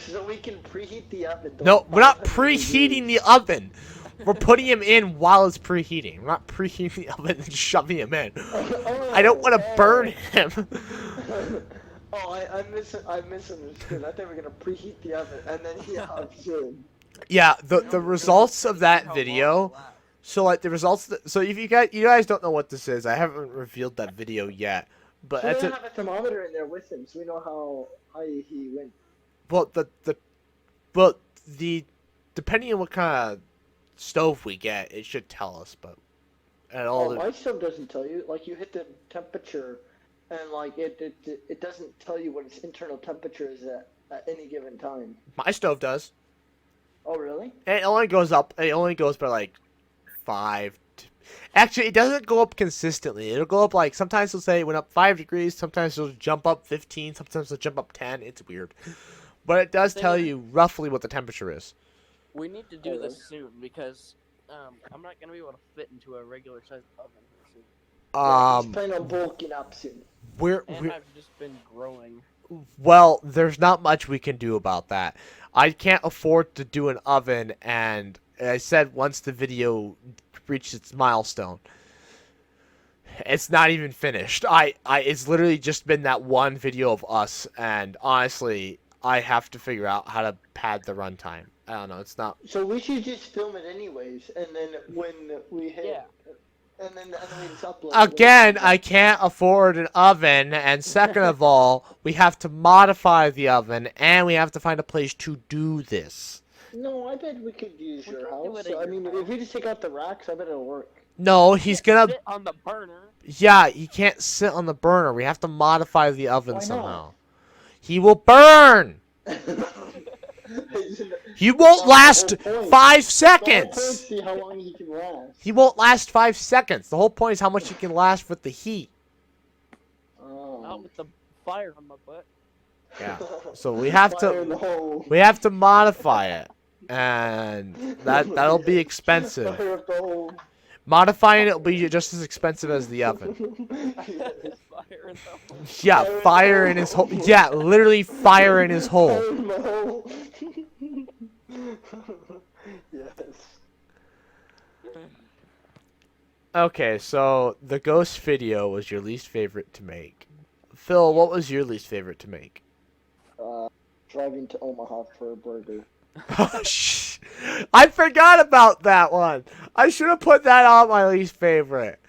so we can preheat the oven. No, we're not preheating the oven. We're putting him in while it's preheating. We're not preheating the oven and shoving him in. I don't want to burn him. I misunderstood. I thought we were gonna preheat the oven and then he hops in. Yeah, the results of that video. So like the results. So if you guys don't know what this is, I haven't revealed that video yet. But So that's we have a thermometer in there with him, so we know how high he went. well the depending on what kind of stove we get, it should tell us. But at all, My stove doesn't tell you. Like you hit the temperature, and like it doesn't tell you what its internal temperature is at any given time. my stove does. Oh really? It only goes up. It only goes by like 5. Actually, it doesn't go up consistently. It'll go up like sometimes it'll say it went up 5 degrees. Sometimes it'll jump up 15. Sometimes it'll jump up 10. It's weird, but it does tell you roughly what the temperature is. We need to do this soon because I'm not gonna be able to fit into a regular sized oven here soon. He's planning on bulking up soon. And I've just been growing. Well, there's not much we can do about that. I can't afford to do an oven, and I said once the video reached its milestone, it's not even finished. It's literally just been that one video of us, and honestly, I have to figure out how to pad the runtime. I don't know. It's not. So we should just film it anyways, and then when we hit, and then we just upload. Again, I can't afford an oven, and second of all, we have to modify the oven, and we have to find a place to do this. No, I bet we could use We your can do house. it at I your mean, house. if we just take out the racks, I bet it'll work. No, he's gonna. Sit on the burner. Yeah, he can't sit on the burner. We have to modify the oven Why not? somehow. He will burn. He won't last The whole point. 5 Let's seconds. see how long he can last. He won't last 5 seconds. The whole point is how much he can last with the heat. Oh. Out with the fire on my butt. Yeah. So we have Fire in to the hole. modify it, and that'll be expensive. Fire up the hole. Modifying it will be just as expensive as the oven. Fire in the hole. Yeah, fire in his hole. Yeah, literally fire in his hole. Fire in the hole. Yes. Okay, so the ghost video was your least favorite to make. Phil, what was your least favorite to make? Driving to Omaha for a burger. I forgot about that one. I should have put that on my least favorite.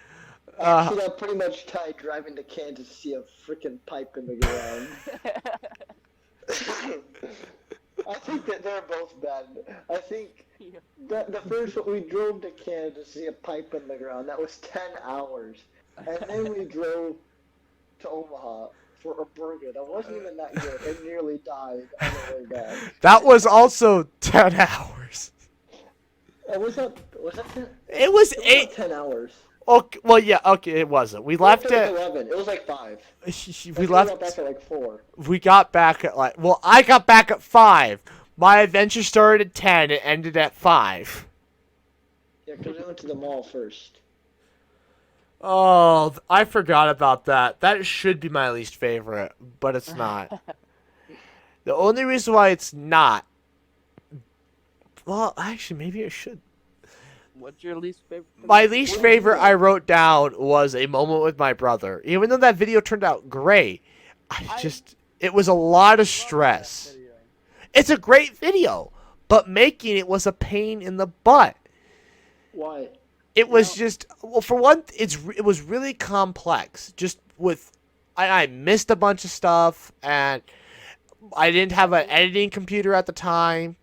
Actually, I pretty much tied driving to Kansas to see a freaking pipe in the ground. I think that they're both bad. I think the first one, we drove to Kansas to see a pipe in the ground. That was 10 hours. And then we drove to Omaha for a burger that wasn't even that good and nearly died on the way back. That was also 10 hours. Was that 10? It was It was 8. not 10 hours. Okay, well, yeah, okay, it wasn't. We left It was at 11. It was like 5. we We got back left. at like 4. We got back at like. Well, I got back at 5. My adventure started at 10. It ended at 5. Yeah, because we went to the mall first. Oh, I forgot about that. That should be my least favorite, but it's not. The only reason why it's not. Well, actually, maybe it should. What's your least favorite? My least favorite I wrote down was a moment with my brother. Even though that video turned out great, it was a lot of stress. It's a great video, but making it was a pain in the butt. Why? It was just, well, for one, it was really complex. Just with, I missed a bunch of stuff, and I didn't have an editing computer at the time.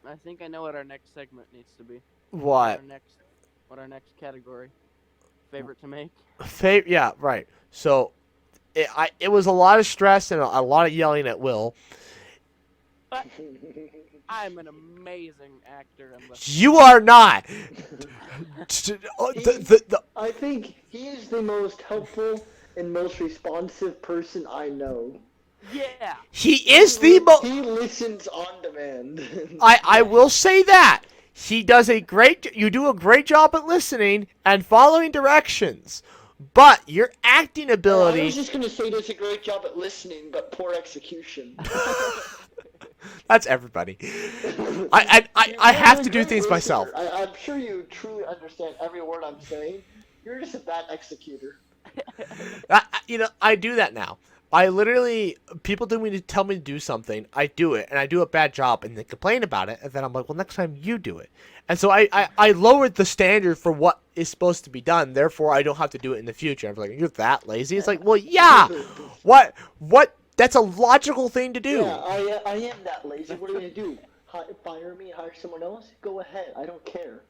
I think I know what our next segment needs to be. What? What our next category? Favorite to make? Yeah, right. So, it was a lot of stress and a lot of yelling at Will. But I'm an amazing actor. You are not. I think he is the most helpful and most responsive person I know. Yeah. He is the most. He listens on demand. I will say that. He does you do a great job at listening and following directions. But your acting ability. I was just gonna say he does a great job at listening, but poor execution. That's everybody. I have to do things myself. I'm sure you truly understand every word I'm saying. You're just a bad executor. I do that now. People tell me to do something, I do it, and I do a bad job, and they complain about it, and then I'm like, well, next time you do it. And so I lowered the standard for what is supposed to be done, therefore I don't have to do it in the future. I'm like, you're that lazy? It's like, well, yeah. What? That's a logical thing to do. Yeah, I am that lazy. What are you gonna do? Fire me? Hire someone else? Go ahead. I don't care.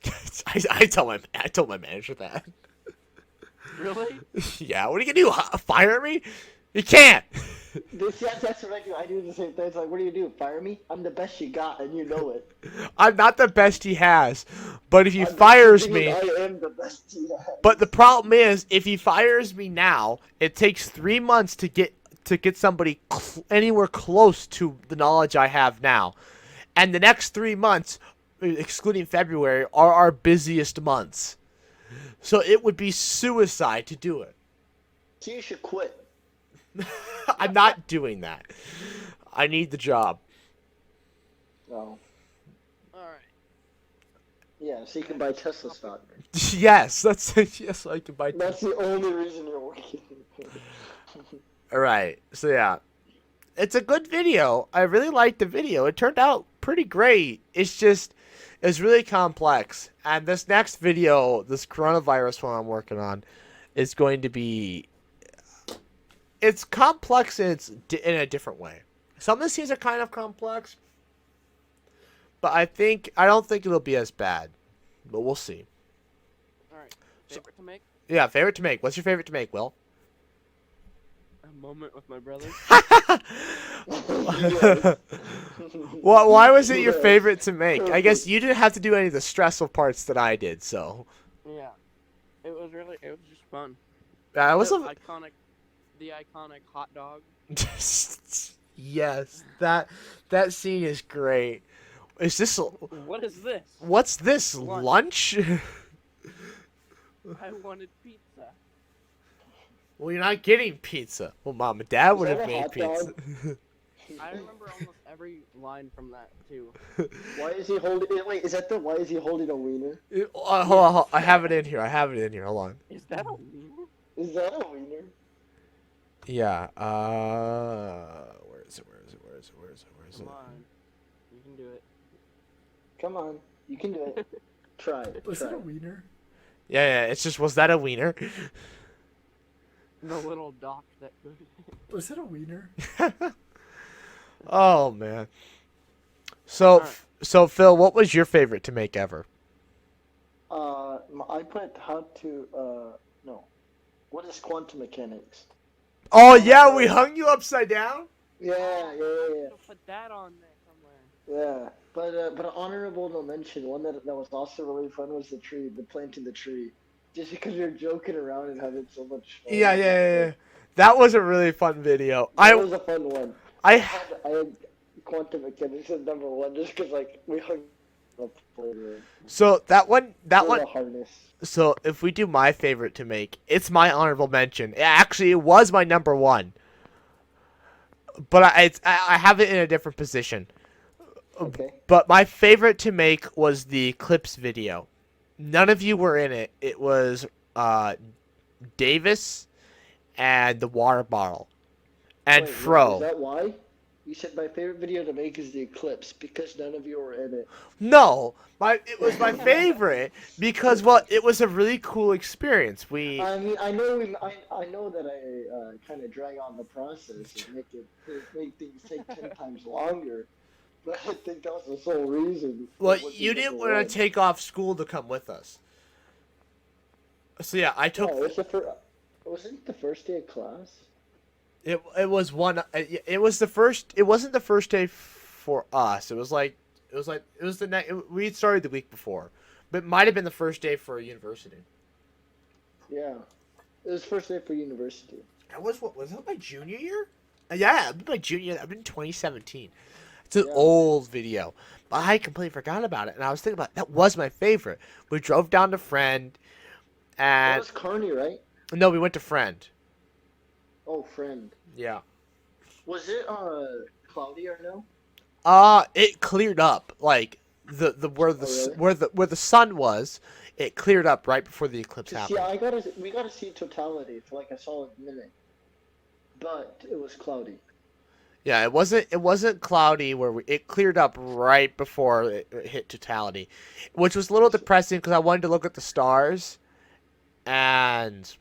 I told my manager that. Really? Yeah. What are you gonna do? Fire me? You can't. That's what I do. I do the same thing. It's like, what do you do? Fire me? I'm the best you got, and you know it. I'm not the best he has, but if he fires me, I am the best he has. But the problem is, if he fires me now, it takes 3 months to get somebody anywhere close to the knowledge I have now, and the next 3 months, excluding February, are our busiest months. So it would be suicide to do it. So you should quit. I'm not doing that. I need the job. No. Alright. Yeah, so you can buy Tesla stock. Yes, yes, I can buy. That's the only reason you're working. All right, so yeah, it's a good video. I really liked the video. It turned out pretty great. It's really complex. And this next video, this coronavirus one I'm working on, is going to be. It's complex in a different way. Some of the scenes are kind of complex, but I don't think it'll be as bad. But we'll see. Alright. Favorite to make? Yeah, favorite to make. What's your favorite to make, Will? A moment with my brother. Why was it your favorite to make? I guess you didn't have to do any of the stressful parts that I did, so. Yeah. It was just fun. Yeah, it was The iconic hot dog. Yes, that scene is great. Is this? What is this? What's this? Lunch? I wanted pizza. Well, you're not getting pizza. Well, Mom and Dad would have that a made hot pizza. dog? I remember almost every line from that too. Why is he holding? Wait, is that the? Why is he holding a wiener? Hold on. I have it in here. Hold on. Is that a wiener? Is that a wiener? Yeah. Where is it? Come on. You can do it. Come on, you can do it. Try it. Was try it a it. wiener? Yeah. It's just, was that a wiener? The little dock that goes. Was it a wiener? Oh man. So Alright. so Phil, what was your favorite to make ever? I put how to no. What is quantum mechanics? Oh yeah, we hung you upside down. Yeah. Put that on there somewhere. Yeah. But an honorable mention, one that was also really fun was the planting the tree. Just because you're joking around and having so much fun. Yeah. That was a really fun video. That was a fun one. I I had quantum mechanics as number one just because like we hung up later. so that one The harness. So if we do my favorite to make, it's my honorable mention. Actually, it was my number one, but I have it in a different position. Okay. But my favorite to make was the Eclipse video. None of you were in it. It was Davis and the water bottle and Wait, Fro. is that why? You said my favorite video to make is the Eclipse because none of you were in it. No, it was my favorite because it was a really cool experience. I mean, I know that I kind of drag on the process and make things take 10 times longer, but I think that was the sole reason. Well, it wasn't you didn't number want one. to take off school to come with us. So yeah, I took. No, wasn't the first day of class? It was one. It was the first. It wasn't the first day for us. It was the next. We had started the week before, but it might have been the first day for a university. Yeah, it was first day for university. That was that my junior year? Yeah, it was my junior year. I've been 2017. It's an Yeah. old video, but I completely forgot about it. And I was thinking about that was my favorite. We drove down to Friend, That and was Carney, right? no, we went to Friend. Oh, friend. Yeah. Was it cloudy or no? It cleared up like the really? where the sun was. It cleared up right before the eclipse happened. Yeah, we gotta see totality for like a solid minute, but it was cloudy. Yeah, it wasn't cloudy it cleared up right before it hit totality, which was a little depressing because I wanted to look at the stars, and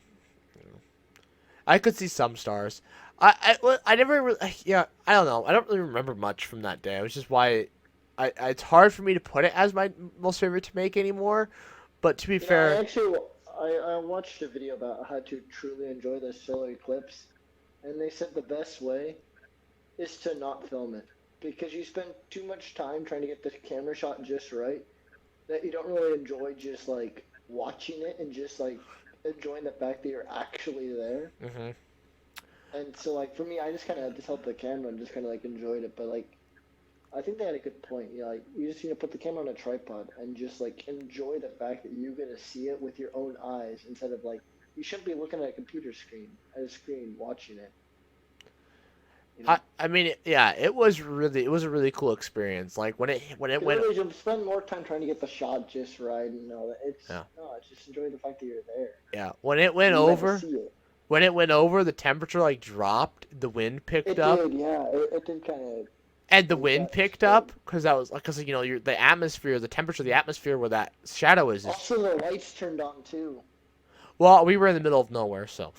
I could see some stars. I never really, yeah, I don't know. I don't really remember much from that day. Which is why it's hard for me to put it as my most favorite to make anymore. But to be fair, I watched a video about how to truly enjoy the solar eclipse, and they said the best way is to not film it because you spend too much time trying to get the camera shot just right that you don't really enjoy just like watching it and just like enjoying the fact that you're actually there. mhm. And so like for me, I just kind of just held the camera and just kind of like enjoyed it. But like, I think they had a good point. You know, like you just need to put the camera on a tripod and just like enjoy the fact that you're gonna see it with your own eyes instead of like you shouldn't be looking at a computer screen watching it. You know? I mean, yeah, it was a really cool experience. Like when it went. Literally, you'll spend more time trying to get the shot just right. And it's Yeah. no, it's just enjoy the fact that you're there. Yeah, when it went You gotta over, see it. the temperature like dropped, the wind picked It up, did, yeah. It did kind of. and the like wind that picked spread. up because you know the atmosphere, the temperature of the atmosphere where that shadow is. Also, the lights turned on too. Well, we were in the middle of nowhere, so.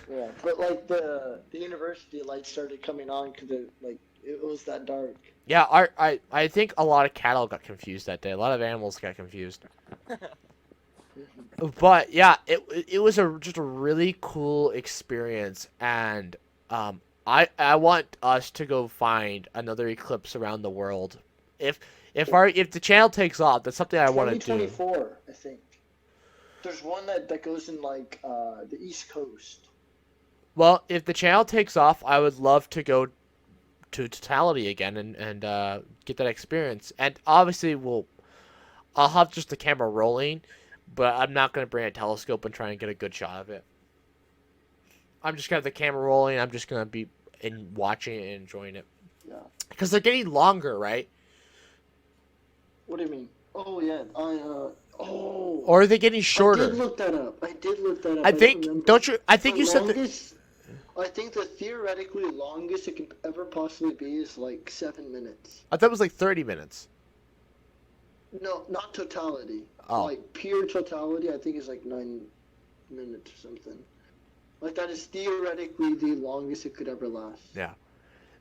Yeah, but like the university lights started coming on because it was that dark. Yeah, I think a lot of cattle got confused that day. A lot of animals got confused. But yeah, it was just a really cool experience, and I want us to go find another eclipse around the world. If the channel takes off, that's something I want to do. 2024, I think. There's one that goes in like the East Coast. Well, if the channel takes off, I would love to go to totality again and get that experience. And obviously, I'll have just the camera rolling, but I'm not gonna bring a telescope and try and get a good shot of it. I'm just gonna have the camera rolling. I'm just gonna be watching it and enjoying it. Yeah. Because they're getting longer, right? What do you mean? Oh yeah, Or are they getting shorter? I did look that up. I don't think. remember. Don't you? I think The you said that. longest, I think the theoretically longest it can ever possibly be is like 7 minutes. I thought it was like 30 minutes. No, not totality. Oh. Like pure totality, I think is like 9 minutes or something. Like that is theoretically the longest it could ever last. Yeah.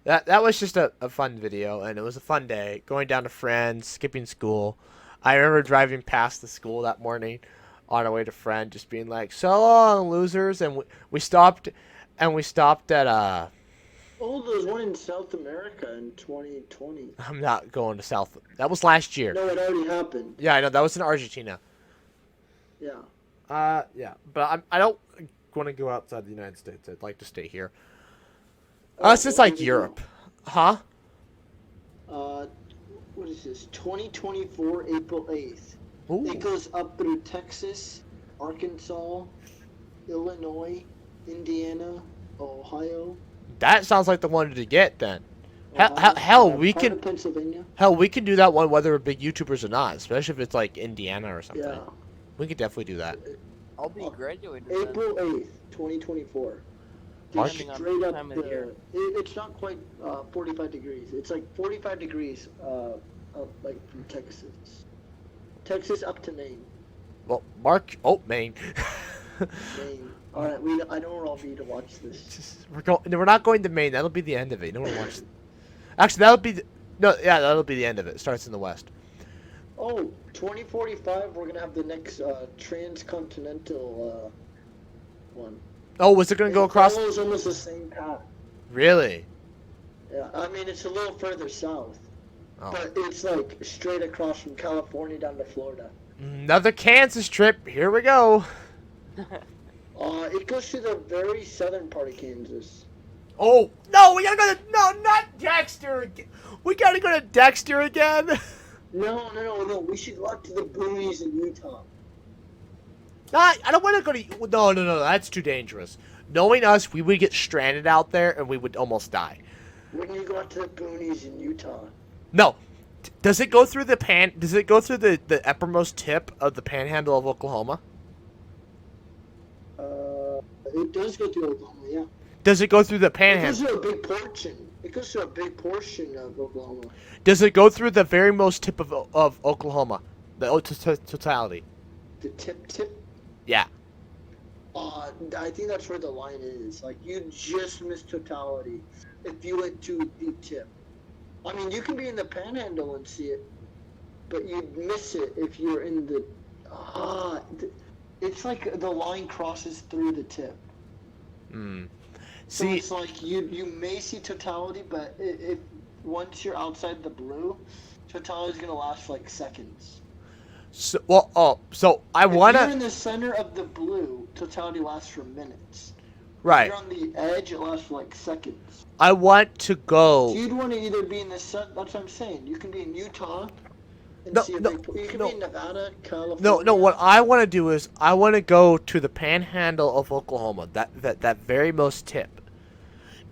That was just a fun video, and it was a fun day. Going down to Friends, skipping school. I remember driving past the school that morning on our way to Friend, just being like, "So long, losers!" And we stopped at Oh, there was one in South America in 2020. I'm not going to South. That was last year. No, it already happened. Yeah, I know that was in Argentina. Yeah. Yeah, but I don't want to go outside the United States. I'd like to stay here. It's just where like would you go? Europe, huh? What is this? 2024, April 8th. Ooh, It goes up through Texas, Arkansas, Illinois, Indiana, Ohio. that sounds like the one to get then. Hell, we part of can Pennsylvania. do that one whether we're big YouTubers or not, especially if it's like Indiana or something. Yeah. We could definitely do that. I'll be graduated then. April 8th, 2024. Mark- Depending on Straight the up time of the year. it's not quite 45 degrees. It's like 45 degrees up like from Texas up to Maine. Well, Mark. Oh, Maine. Maine. All right, I know where I'll be to watch this. We're not going to Maine. That'll be the end of it. No one wants. Actually, that'll be that'll be the end of it. It starts in the west. Oh, 2045, we're gonna have the next transcontinental one. Oh, was it gonna go It across? follows almost the same path. Really? Yeah, I mean it's a little further south, Oh. but it's like straight across from California down to Florida. Another Kansas trip. Here we go. It goes to the very southern part of Kansas. Oh no, we gotta go to not Dexter. We gotta go to Dexter again. No. We should go out to the boonies in Utah. I don't want to go to. No. That's too dangerous. Knowing us, we would get stranded out there and we would almost die. Wouldn't you go out to the boonies in Utah? No. Does it go through the Does it go through the uppermost tip of the panhandle of Oklahoma? It does go through Oklahoma, yeah. Does it go through the It goes panhandle? through a big portion. It goes through a big portion of Oklahoma. Does it go through the very most tip of Oklahoma? The totality. The tip. Yeah. I think that's where the line is. Like, you just missed totality if you went to the tip. I mean, you can be in the panhandle and see it, but you'd miss it if you're in the. It's like the line crosses through the tip. Hmm. So See, it's like you may see totality, but if once you're outside the blue, totality is gonna last for like seconds. so I If you're wanna. in the center of the blue, totality lasts for minutes. If Right. you're on the edge, it lasts for like seconds. I want to go. So you'd want to either be in the sun. That's what I'm saying. You can be in Utah. And No, see a no, big, you can no. be in Nevada, California. No. What I want to do is I want to go to the panhandle of Oklahoma. That very most tip.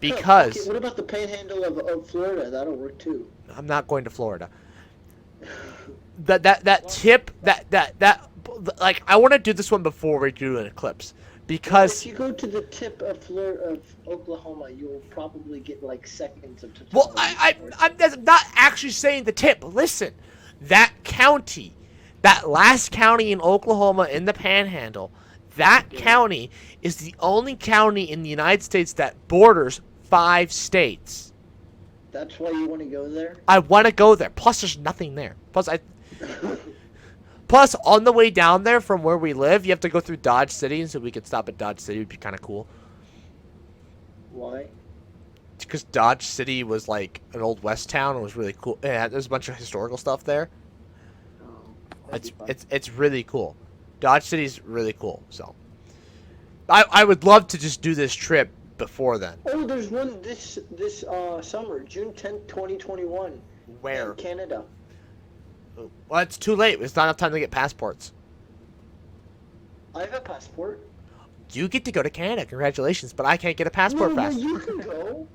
Because Okay, what about the panhandle of Florida? That'll work too. I'm not going to Florida. That tip that like I want to do this one before we do an eclipse If because you go to the tip of Oklahoma, you'll probably get like seconds of totality. well I'm not actually saying the tip. Listen, that county, that last county in Oklahoma in the Panhandle, that county is the only county in the United States that borders 5 states. That's why you want to go there? I want to go there. Plus, there's nothing there. Plus, on the way down there from where we live, you have to go through Dodge City, and so we could stop at Dodge City. It would be kind of cool. Why? Because Dodge City was like an old West town. It was really cool. Yeah, there's a bunch of historical stuff there. Oh, that'd be fun. It's really cool. Dodge City's really cool. So, I would love to just do this trip before then. Oh, there's one this summer, June 10th, 2021. Where? In Canada. Well, it's too late. It's not enough time to get passports. I have a passport. You get to go to Canada. Congratulations, but I can't get a passport No, fast. you can go.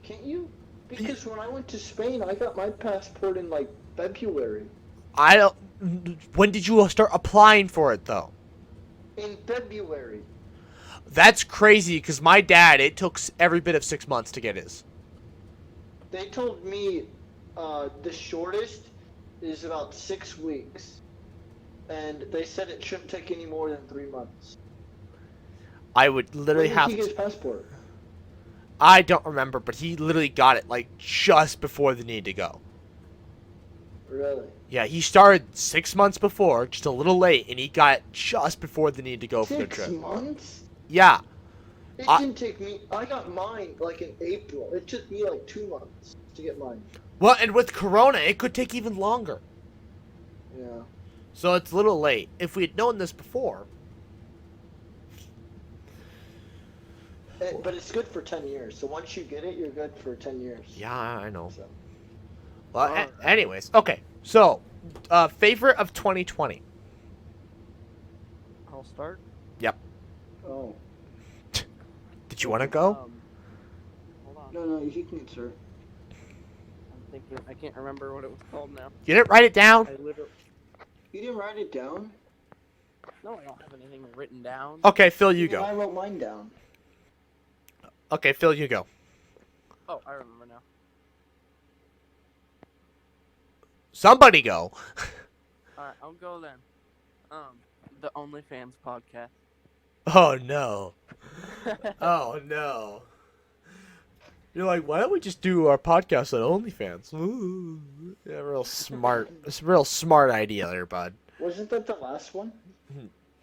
Can't you? Because when I went to Spain, I got my passport in like February. I don't. When did you start applying for it though? In February. That's crazy because my dad, it took every bit of 6 months to get his. They told me the shortest is about 6 weeks. And they said it shouldn't take any more than 3 months. I would literally When have did he to. get his passport? I don't remember, but he literally got it like just before the need to go. Really? Yeah, he started 6 months before, just a little late, and he got it just before the need to go for the 6 trip. months? Yeah. It I- didn't take me. I got mine like in April. It took me like 2 months to get mine. Well, and with Corona, it could take even longer. Yeah. So it's a little late. If we had known this before. But it's good for 10 years. So once you get it, you're good for 10 years. Yeah, I know. So. Well, Alright. anyways, okay. So, favorite of 2020. I'll start. Oh. Did you want to go? Hold on. No, you can, sir. I'm thinking. I can't remember what it was called now. You didn't write it down? I literally. You didn't write it down? No, I don't have anything written down. Okay, Phil, you I go. wrote mine down. Okay, Phil, you go. Oh, I remember now. Somebody go. Alright, I'll go then. The OnlyFans podcast. Oh, no. Oh, no. You're like, why don't we just do our podcast on OnlyFans? Ooh. Yeah, real smart. It's a real smart idea there, bud. Wasn't that the last one?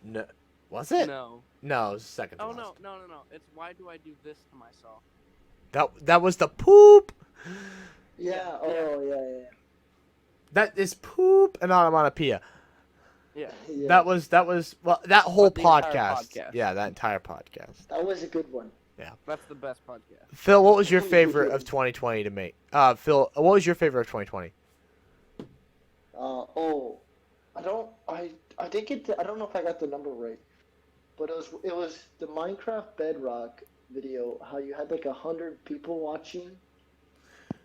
No. Was it? No. No, it was the second to Oh last. no. It's why do I do this to myself? That was the poop. Yeah. Oh, yeah. That is poop and onomatopoeia. Yeah. Yeah. That was well, that whole The entire podcast. podcast. Yeah, that entire podcast. That was a good one. That's the best podcast. Phil, what was your favorite of 2020 to make? Phil, what was your favorite of 2020? I did get I don't know if I got the number right, but it was the Minecraft Bedrock video. How you had like 100 people watching.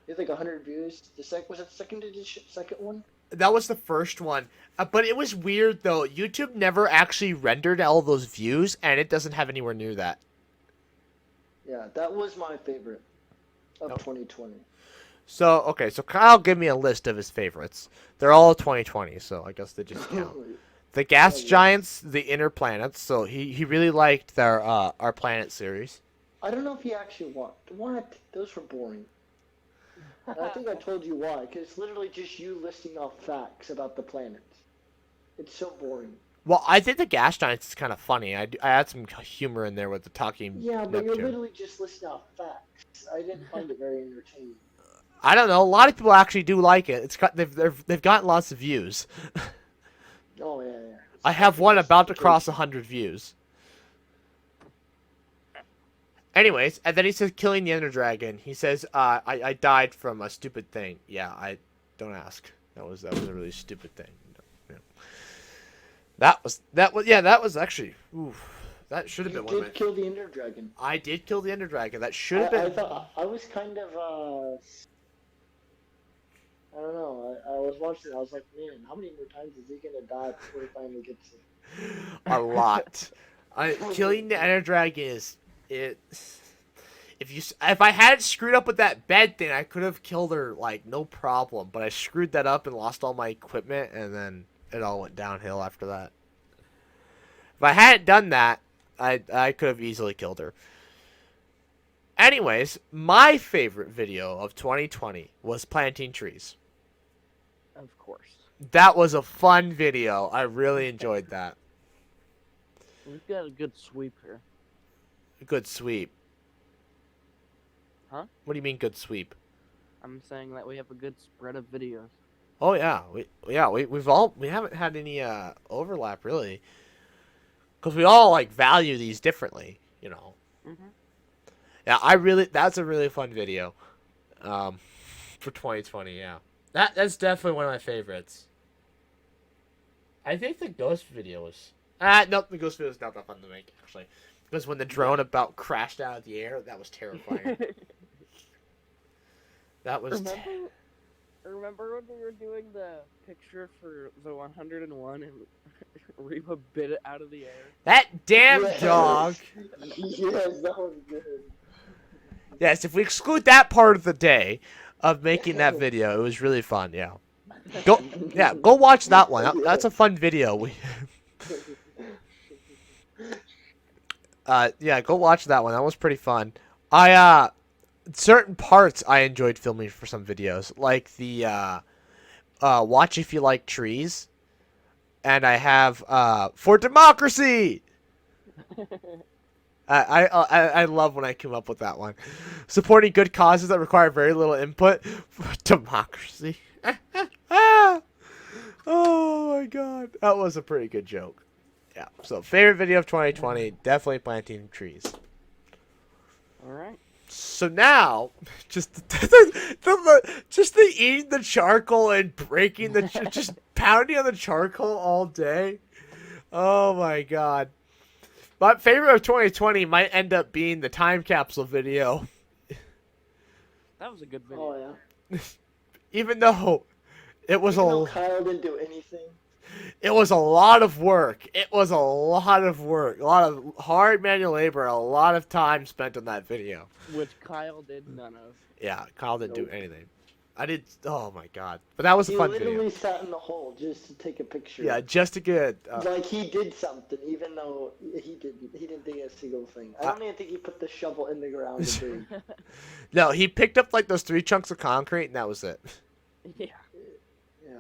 You had like 100 views. Was it the second edition? Second one? That was the first one, but it was weird though. YouTube never actually rendered all those views, and it doesn't have anywhere near that. Yeah, that was my favorite of Oh. 2020. So okay, so Kyle gave me a list of his favorites. They're all 2020, so I guess they just count. The Gas Oh, yeah. Giants, the Inner Planets. So he really liked their our Planet series. I don't know if he actually watched. What? Those were boring. And I think I told you why, because it's literally just you listing off facts about the planets. It's so boring. Well, I think the Gas Giants is kind of funny. I had some humor in there with the talking. Yeah, but you're Neptune. literally just listing off facts. I didn't find it very entertaining. I don't know. A lot of people actually do like it. It's got they've gotten lots of views. Oh yeah. I have one about to cross 100 views. Anyways, and then he says killing the Ender Dragon. He says, I died from a stupid thing. Yeah, I don't ask. That was a really stupid thing. Yeah. That was actually that should have You been one of my. did kill the Ender Dragon. I did kill the Ender Dragon. That should have I been. thought I was kind of I don't know. I was watching it. I was like, man, how many more times is he gonna die before he finally gets it? A lot. Killing the Ender Dragon is it. If I hadn't screwed up with that bed thing, I could have killed her like no problem. But I screwed that up and lost all my equipment, and then it all went downhill after that. If I hadn't done that, I could have easily killed her. Anyways, my favorite video of 2020 was planting trees. Of course. That was a fun video. I really enjoyed that. We've got a good sweep here. Good sweep. Huh? What do you mean good sweep? I'm saying that we have a good spread of videos. Oh yeah, we haven't had any overlap really, because we all like value these differently, you know. Mm-hmm. Yeah, that's a really fun video, for 2020. Yeah, that's definitely one of my favorites. I think the ghost video was nope, the ghost video was not that fun to make actually, because when the drone about crashed out of the air, that was terrifying. That was. Remember when we were doing the picture for the 101 and Reba bit it out of the air? That damn Yes. dog. Yes, that was good. Yes, if we exclude that part of the day of making that video, it was really fun. Yeah, go watch that one. That's a fun video. Yeah, go watch that one. That was pretty fun. Certain parts I enjoyed filming for some videos, like the watch if you like trees, and I have for democracy. I love when I come up with that one. Supporting good causes that require very little input. For democracy. Oh my god. That was a pretty good joke. Yeah. So favorite video of 2020, definitely planting trees. All right. So now, just just the eating the charcoal and breaking the just pounding on the charcoal all day. Oh my god. My favorite of 2020 might end up being the time capsule video, That was a good video. Oh yeah. even though it was Even though a Kyle didn't do anything. it was a lot of work. It was a lot of work, a lot of hard manual labor, a lot of time spent on that video. Which Kyle did none of. Yeah, Kyle didn't do Nope. anything. I did. Oh my god! But that was a He fun literally video. sat in the hole just to take a picture. Yeah, just to get. Like he did something, even though he didn't do a single thing. I don't even think he put the shovel in the ground. To dig. No, he picked up like those 3 chunks of concrete, and that was it. Yeah. Yeah.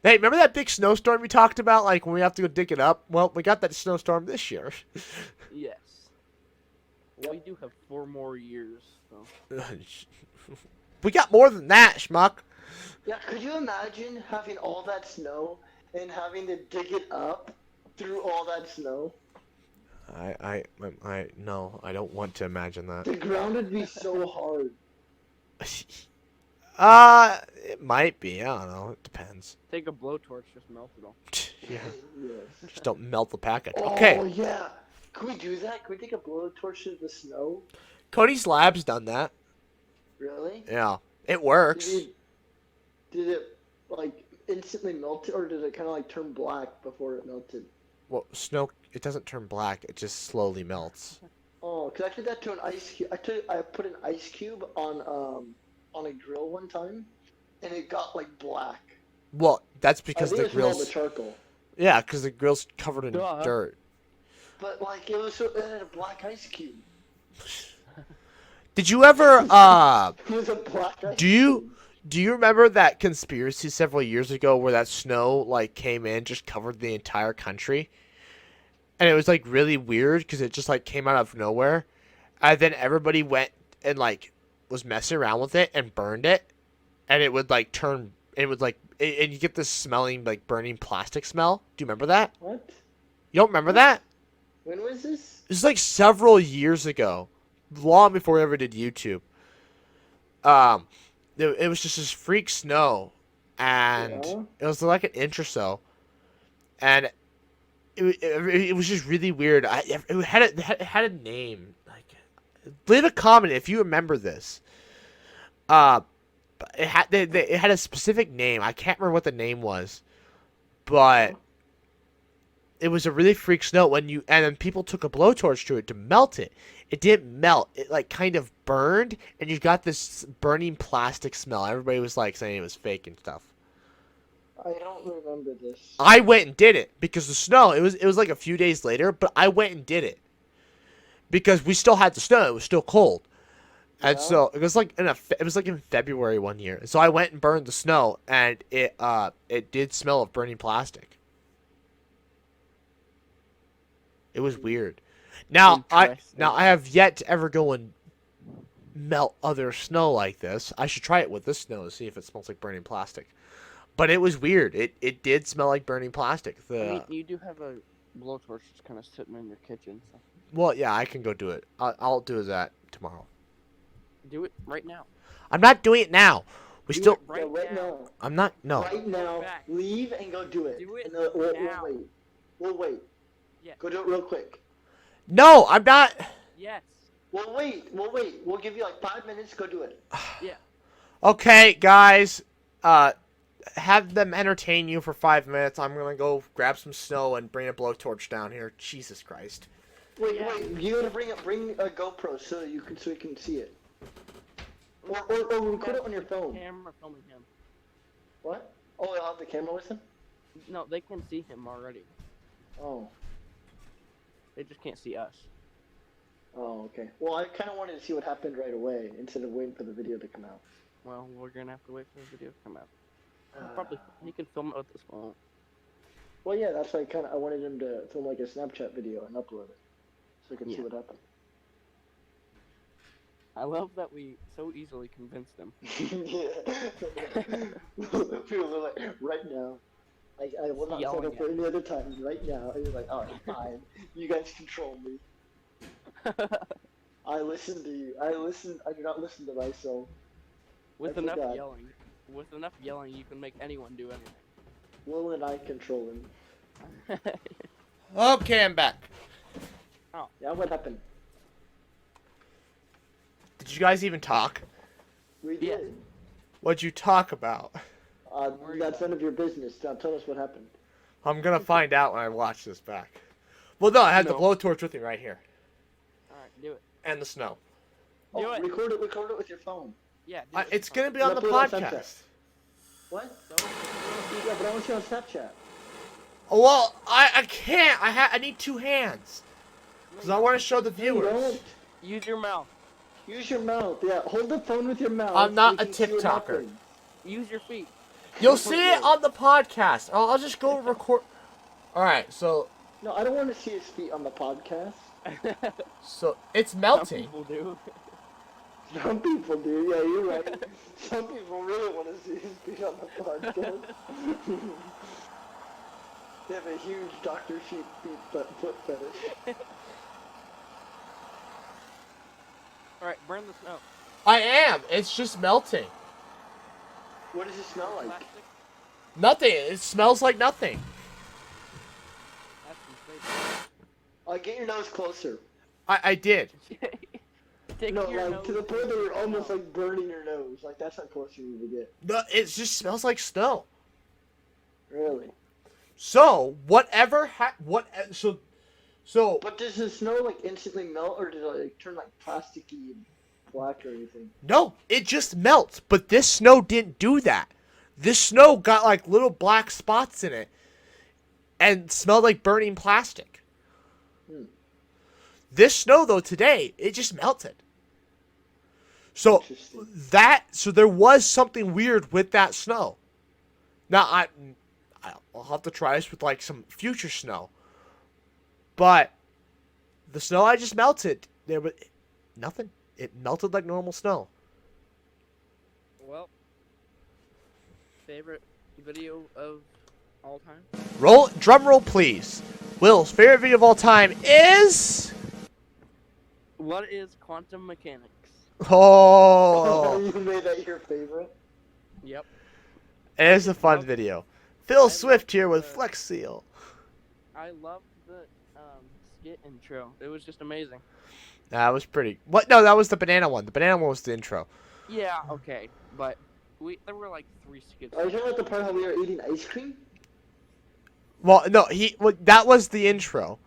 Hey, remember that big snowstorm we talked about? Like when we have to go dig it up. Well, we got that snowstorm this year. Yes. We do have 4 more years, so. We got more than that, schmuck. Yeah. Could you imagine having all that snow and having to dig it up through all that snow? No, I don't want to imagine that. The ground would be so hard. It might be. I don't know. It depends. Take a blowtorch, just melt it all. Yeah, Yes. just don't melt the package. Oh Okay, yeah. Can we do that? Can we take a blowtorch to the snow? Cody's Lab's done that. Really? Yeah, it works. Did it like instantly melt it, or did it kind of like turn black before it melted? Well, snow, it doesn't turn black. It just slowly melts. Oh, cause I did that to an ice cube. I put an ice cube on a grill one time, and it got like black. Well, that's I because think the it's from all the grill's charcoal. yeah, because the grill's covered in Duh. dirt. But like it had a black ice cube. Did you ever It was a black ice. do you cube. do you remember that conspiracy several years ago where that snow like came in, just covered the entire country? And it was like really weird because it just like came out of nowhere. And then everybody went and like was messing around with it and burned it, and it would like turn. It would like, and you get this smelling like burning plastic smell. Do you remember that? What? You don't remember that? When was this? This is like several years ago, long before we ever did YouTube. It was just this freak snow, and Yeah. it was like an inch or so, and it was just really weird. It had a name. Like, leave a comment if you remember this. It had a specific name. I can't remember what the name was, but it was a really freak snow and then people took a blowtorch to it to melt it. It didn't melt. It like kind of burned, and you got this burning plastic smell. Everybody was like saying it was fake and stuff. I don't remember this. I went and did it because the snow. It was like a few days later, but I went and did it because we still had the snow. It was still cold. And Yeah. so it was like in February one year. So I went and burned the snow, and it did smell of burning plastic. It was weird. Now Interesting. I have yet to ever go and melt other snow like this. I should try it with this snow to see if it smells like burning plastic. But it was weird. It did smell like burning plastic. I mean, you do have a blowtorch just kind of sitting in your kitchen, so Well, yeah, I can go do it. I'll do that tomorrow. do it right now. I'm not doing it now. We Do still. it right, now. I'm not. No. Right now, Back. leave and go do it. Do it And, we'll now. wait. We'll wait. Yeah. Go do it real quick. No, I'm not. Yes. We'll wait. We'll wait. We'll give you like 5 minutes. Go do it. Yeah. Okay, guys. Have them entertain you for 5 minutes. I'm gonna go grab some snow and bring a blowtorch down here. Jesus Christ. Wait, Yeah. wait. You gotta bring a GoPro so you can see it. Or record it on your phone. Camera filming him. What? Oh, you'll have the camera with him? No, they can see him already. Oh. They just can't see us. Oh, okay. Well, I kind of wanted to see what happened right away instead of waiting for the video to come out. Well, we're gonna have to wait for the video to come out. Uh, Probably he can film it with his phone. Well, yeah, that's why I wanted him to film like a Snapchat video and upload it, so I can see Yeah. what happened. I love that we so easily convinced him. Yeah. People are like, right now. I will not Yelling settle for at any other time right now. And you're like, alright, fine. You guys control me. I listen to you. I do not listen to myself. With I enough forgot. yelling, you can make anyone do anything. Will and I control him. Okay, I'm back. Yeah, what happened? Did you guys even talk? We Yes. did. What'd you talk about? worry That's about none of your business. Now tell us what happened. I'm gonna find out when I watch this back. Well, no, I had the No. blowtorch with me right here. Alright, do it. And the snow. Do it. Record it with your phone. Yeah, do it. It's gonna be on the Upload on Snapchat. podcast. What? So, Yeah, but I want you on Snapchat. Oh, well, I can't. I need two hands. Because I want to show the No, you viewers. don't. use your mouth. Use your mouth. Yeah, hold the phone with your mouth. I'm not so a we can see what TikToker. happens. Use your feet. You'll see it on the podcast. I'll just go record. Alright, so No, I don't want to see his feet on the podcast. it's Some melting. people do. Some people do. Yeah, you're right. Some people really want to see his feet on the podcast. They have a huge Dr. Sheep foot fetish. Alright, burn the snow. I am. It's just melting. What does it smell like? Plastic? Nothing. It smells like nothing. That's some Get your nose closer. I did. fake- Take No, your like nose to the point that you're and- almost like burning your nose. Like that's how close you need to get. No, it just smells like snow. Really? So whatever. So But does the snow like instantly melt, or does it like turn like plasticky and black or anything? no, it just melts. But this snow didn't do that. This snow got like little black spots in it, and smelled like burning plastic. Hmm. This snow though today, it just melted. So Interesting. so there was something weird with that snow. Now I'll have to try this with like some future snow. But the snow I just melted, there was nothing. It melted like normal snow. Well, favorite video of all time? Drum roll please. Will's favorite video of all time is What is quantum mechanics? oh, You made that your favorite? Yep. it is a fun Love- video. Phil I Swift love here with the- Flex Seal. I loved the skit intro. It was just amazing. That was pretty. What? No, that was the banana one. The banana one was the intro. Yeah, okay, but there were like 3 skits. Are you talking about the part how we were eating ice cream? Well, no, that was the intro.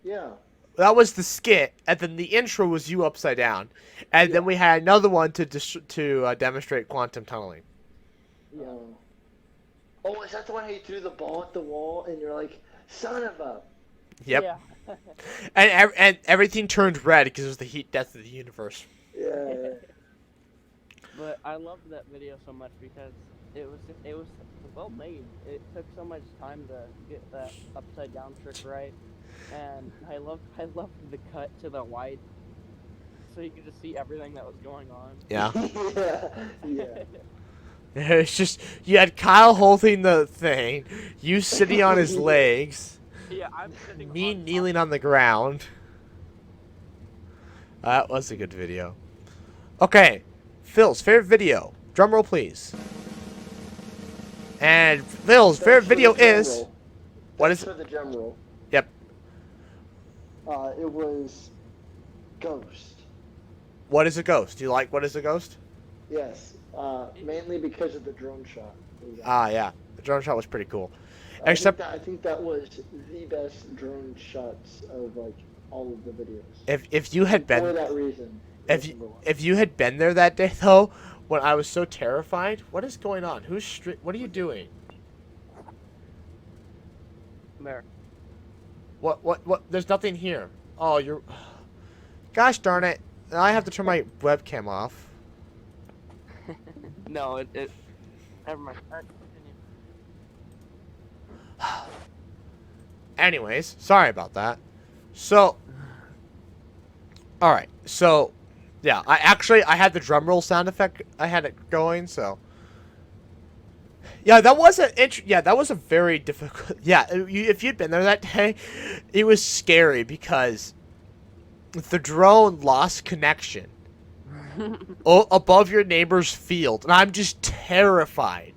Yeah. That was the skit, and then the intro was you upside down, and then Yeah. we had another one to demonstrate quantum tunneling. Yeah. Oh, is that the one how you threw the ball at the wall and you're like, son of a... Yep. Yeah. And everything turned red because it was the heat death of the universe. Yeah. But I loved that video so much because it was well made. It took so much time to get that upside down trick right, and I loved the cut to the wide, so you could just see everything that was going on. Yeah. Yeah. It's just you had Kyle holding the thing, you sitting on his legs, Yeah, I'm sitting. me on top kneeling on the ground. That was a good video. Okay, Phil's favorite video. Drum roll, please. And Phil's favorite Thanks for video the drum is roll. what Thanks is it? for the drum roll. Yep. It was Ghost. What is a ghost? Do you like What is a Ghost? Yes. Mainly because of the drone shot. Ah, yeah. The drone shot was pretty cool. I Except think that was the best drone shots of like all of the videos. if you had For been that reason. if it's you, number one. if you had been there that day though, when I was so terrified, what is going on? What are you doing? there. What there's nothing here. Oh, you're gosh darn it. Now I have to turn my webcam off. No, it. Never mind. Alright, continue. Anyways, sorry about that. So alright, so yeah, I had the drum roll sound effect I had it going, so Yeah, that was that was a very difficult. Yeah, if you'd been there that day, it was scary because the drone lost connection above your neighbor's field, and I'm just terrified.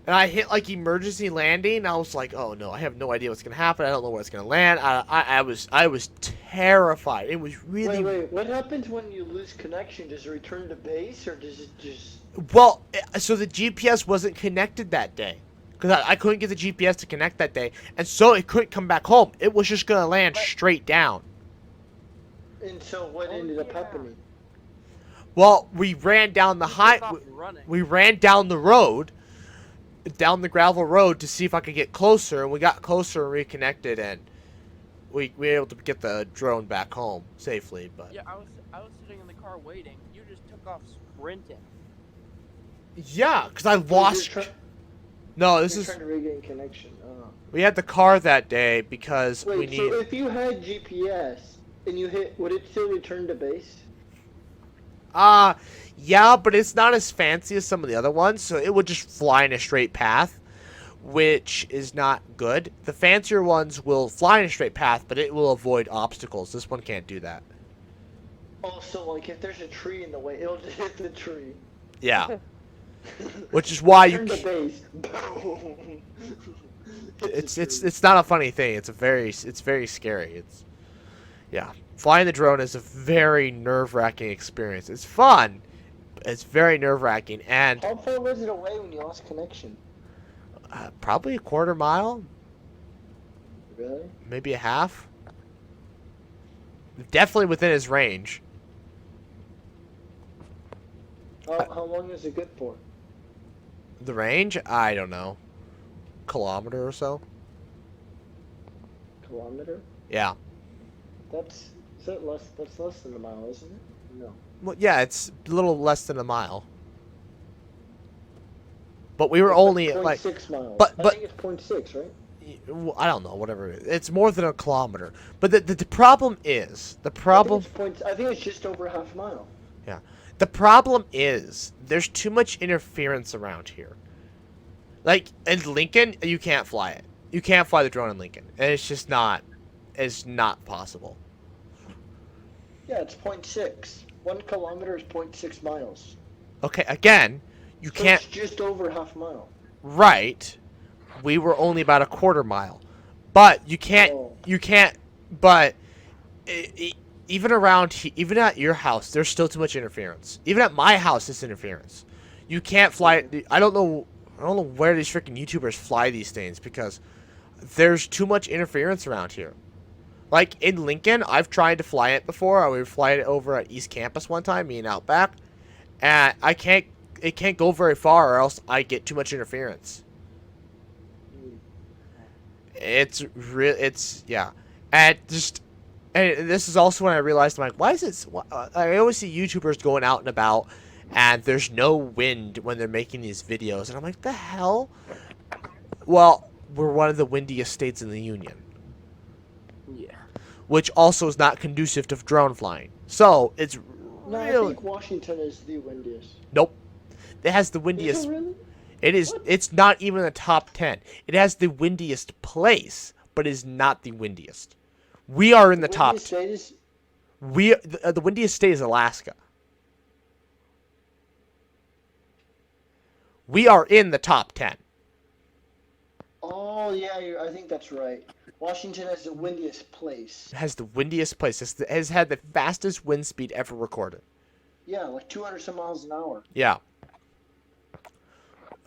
And I hit like emergency landing. And I was like, "Oh no, I have no idea what's gonna happen. I don't know where it's gonna land." I was terrified. It was really Wait. What happens when you lose connection? Does it return to base, or does it just? well. So the GPS wasn't connected that day because I couldn't get the GPS to connect that day, and so it couldn't come back home. It was just gonna land straight down. And so what ended up happening? Well, we ran down the Running. we ran down the road, down the gravel road to see if I could get closer, and we got closer and reconnected, and we were able to get the drone back home safely. But Yeah, I was sitting in the car waiting. You just took off sprinting. yeah, because I lost. No, this You're is trying to regain connection. Oh. we had the car that day because Wait, we so need. if you had GPS and you hit, would it still return to base? Yeah, but it's not as fancy as some of the other ones, so it would just fly in a straight path, which is not good. The fancier ones will fly in a straight path, but it will avoid obstacles. This one can't do that. Also, like if there's a tree in the way, it'll just hit the tree. Yeah. Which is why you Turn to ca- base. Boom. it's not a funny thing. It's very scary. Yeah. Flying the drone is a very nerve-wracking experience. It's fun. It's very nerve-wracking, and How far was it away when you lost connection? probably a quarter mile, Really? maybe a half. Definitely within his range. How long is it good for? The range? I don't know. Kilometer or so? Kilometer? Yeah. That's that's less than a mile, isn't it? No. Well, yeah, it's a little less than a mile. But we were It's only like like 0.6 miles. but- I but- think it's 0.6, right? I don't know, whatever it is. It's more than a kilometer. But the problem is, I think it's just over half a mile. the problem is there's too much interference around here. Like in Lincoln, you can't fly it. You can't fly the drone in Lincoln. And it's not possible. Yeah, it's 0.6. 1 kilometer is 0.6 miles. Okay, again, you So can't it's just over half a mile. right. We were only about a quarter mile. But you can't Oh. but even even at your house, there's still too much interference. Even at my house, it's interference. You can't fly it. I don't know where these freaking YouTubers fly these things because there's too much interference around here. Like in Lincoln, I've tried to fly it before. I would fly it over at East Campus one time, me and Outback, and it can't go very far or else I get too much interference. Yeah. And this is also when I realized, I'm like, why is it? I always see YouTubers going out and about, and there's no wind when they're making these videos, and I'm like, the hell? Well, we're one of the windiest states in the union, Yeah. which also is not conducive to drone flying. So it's No, I really think Washington is the windiest. nope. It has the Is windiest. it really? It is. It's not even in the top 10. It has the windiest place, but is not the windiest. We are in the top. Windiest state is- The windiest state is Alaska. We are in the top 10. Oh yeah, I think that's right. Washington has the windiest place. It has the windiest place. It has had the fastest wind speed ever recorded. Yeah, like 200 some miles an hour. Yeah.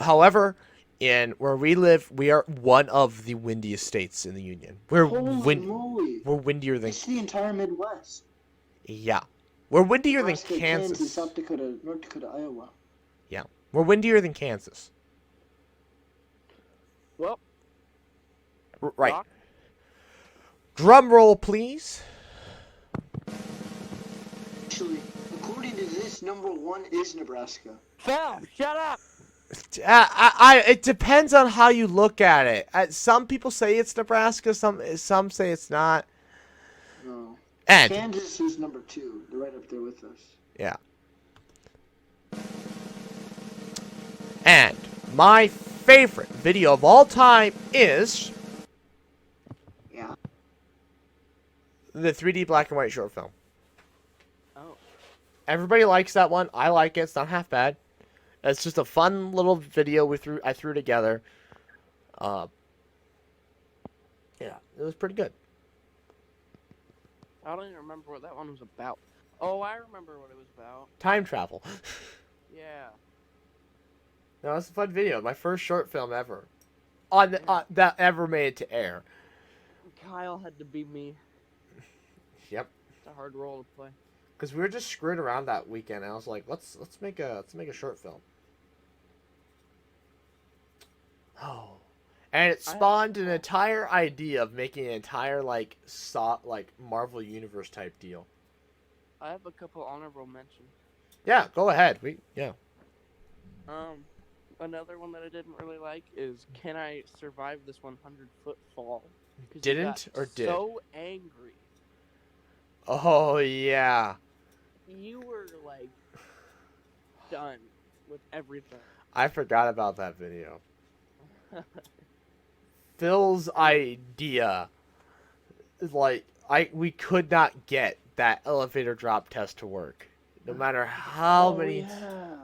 However, in where we live, we are one of the windiest states in the union. Holy moly! We're windier than It's the entire Midwest. yeah. We're windier than Nebraska, Kansas. South Dakota, North Dakota, Iowa. Yeah. We're windier than Kansas. Well, Right. Doc? Drum roll, please. Actually, according to this, #1 is Nebraska. Phil, shut up. It depends on how you look at it. Some people say it's Nebraska. Some say it's not. No. And Kansas is #2. They're right up there with us. yeah. And My favorite video of all time is Yeah. the 3D black and white short film. Oh, Everybody likes that one. I like it. It's not half bad. It's just a fun little video I threw together. Yeah, it was pretty good. I don't even remember what that one was about. Oh, I remember what it was about. Time travel. Yeah. No, it's a fun video. My first short film ever. On that ever made to air. Kyle had to be me. Yep. It's a hard role to play. Because we were just screwing around that weekend, and I was like, let's make a short film. Oh. And it spawned an entire idea of making an entire like Marvel Universe type deal. I have a couple honorable mentions. Yeah, go ahead. Another one that I didn't really like is Can I Survive This 100-Foot Fall? 'Cause Didn't you got or did? so angry. Oh yeah. You were like done with everything. I forgot about that video. Phil's idea is like we could not get that elevator drop test to work. No matter how many Yeah.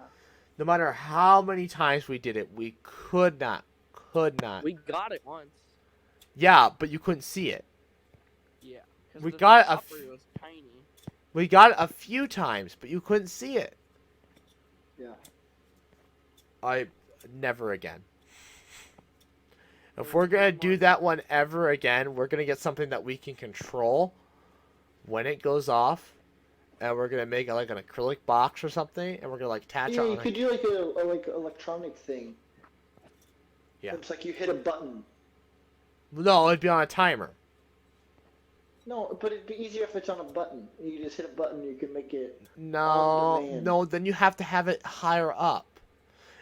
no matter how many times we did it, we could not. We got it once. Yeah, but you couldn't see it. Yeah. 'Cause We the got a topper was tiny. We got it a few times, but you couldn't see it. Yeah. Never again. If we're gonna do that one ever again, we're gonna get something that we can control when it goes off, and we're gonna make like an acrylic box or something, and we're gonna like attach Yeah, it you on. could do like a like electronic thing. Yeah. It's like you hit a button. No, it'd be on a timer. No, but it'd be easier if it's on a button. You just hit a button, you can make it. On No, demand. no, then you have to have it higher up.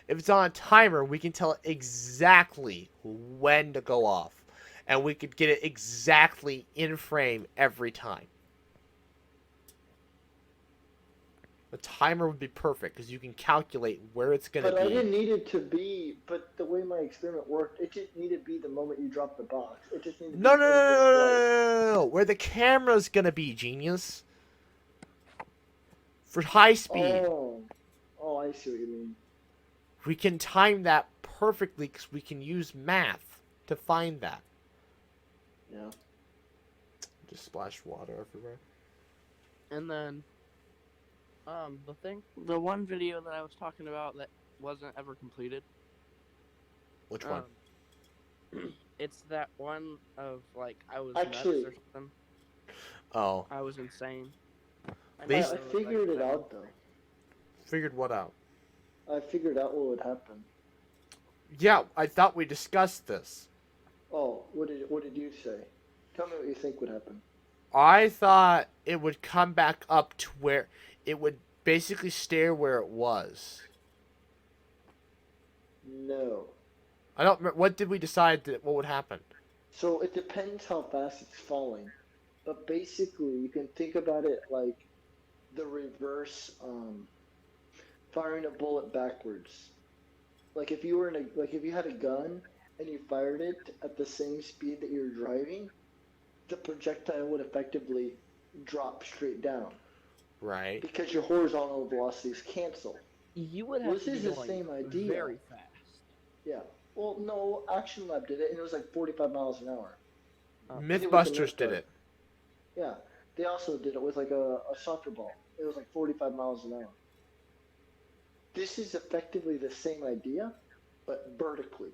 If it's on a timer, we can tell it exactly when to go off, and we could get it exactly in frame every time. The timer would be perfect because you can calculate where it's gonna But I be. didn't need it to be. But the way my experiment worked, it just needed to be the moment you drop the box. It just needed to be. No, no, no, in no, the no, no, display. no, no, no. Where the camera's gonna be, genius. For high speed, Oh, I see what you mean. we can time that perfectly because we can use math to find that. Yeah. Just splash water everywhere. And then, the one video that I was talking about that wasn't ever completed. Which one? It's that one of like I was Actually- nuts or something. Oh, I was insane. These- I figured it out though. figured what out? I figured out what would happen. Yeah, I thought we discussed this. Oh, what did you say? Tell me what you think would happen. I thought it would come back up to where it would basically stay where it was. No. I don't remember. What did we decide that what would happen? So it depends how fast it's falling. But basically, you can think about it like the reverse, firing a bullet backwards. Like if you were if you had a gun and you fired it at the same speed that you're driving, the projectile would effectively drop straight down Right. because your horizontal velocities cancel. You would have Well, to this be is the going same idea. very fast. Yeah. Well, no, Action Lab did it, and it was like 45 miles an hour. Mythbusters did it. Yeah, they also did it with like a soccer ball. It was like 45 miles an hour. This is effectively the same idea, but vertically.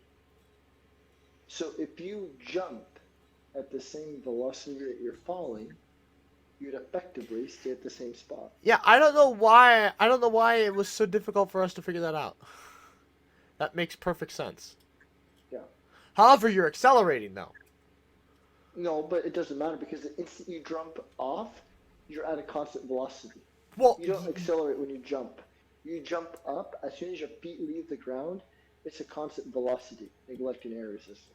So if you jump at the same velocity that you're falling, you'd effectively stay at the same spot. Yeah, I don't know why. I don't know why it was so difficult for us to figure that out. That makes perfect sense. Yeah. However, you're accelerating though. No, but it doesn't matter because the instant you jump off, you're at a constant velocity. Well, You don't accelerate when you jump. You jump up, as soon as your feet leave the ground, it's a constant velocity, neglecting air resistance.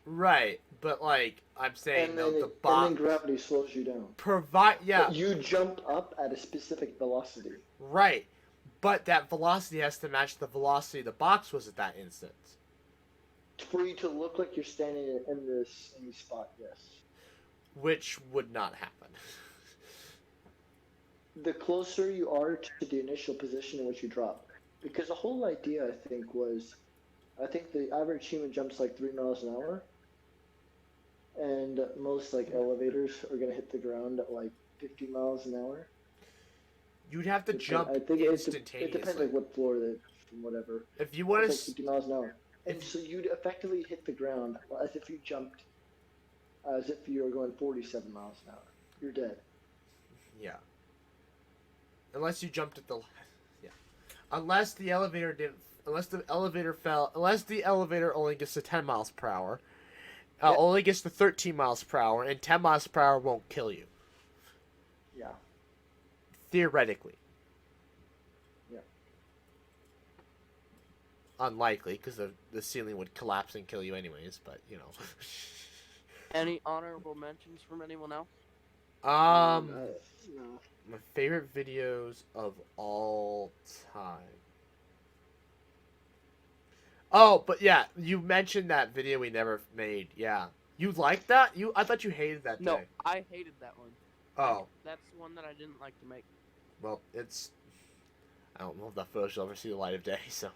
right, but like I'm saying, And though, then, the and box then gravity slows you down. provide. Yeah, But you jump up at a specific velocity. right. But that velocity has to match the velocity the box was at that instant. For you to look like you're standing in the same spot, yes. Which would not happen. The closer you are to the initial position in which you drop. Because the whole idea, I think, was... I think the average human jumps like 3 miles an hour. And most, like, elevators are going to hit the ground at, like, 50 miles an hour. You'd have to jump I think instantaneously. it depends, like, what floor that, from whatever. If you want It's like to... 50 miles an hour. And so you'd effectively hit the ground as if you jumped, as if you were going 47 miles an hour. You're dead. Yeah. Unless you jumped at the... Yeah. Unless the elevator didn't... Unless the elevator fell... Unless the elevator only gets to 10 miles per hour. Yeah. Only gets to 13 miles per hour. And 10 miles per hour won't kill you. Yeah. Theoretically. Yeah. Unlikely, because the ceiling would collapse and kill you anyways, but, you know. Any honorable mentions from anyone else? No. My favorite videos of all time. Oh, but yeah, you mentioned that video we never made. Yeah. You liked that? I thought you hated that No, day. I hated that one. Oh. That's the one that I didn't like to make. Well, it's... I don't know if that footage will ever see the light of day, so...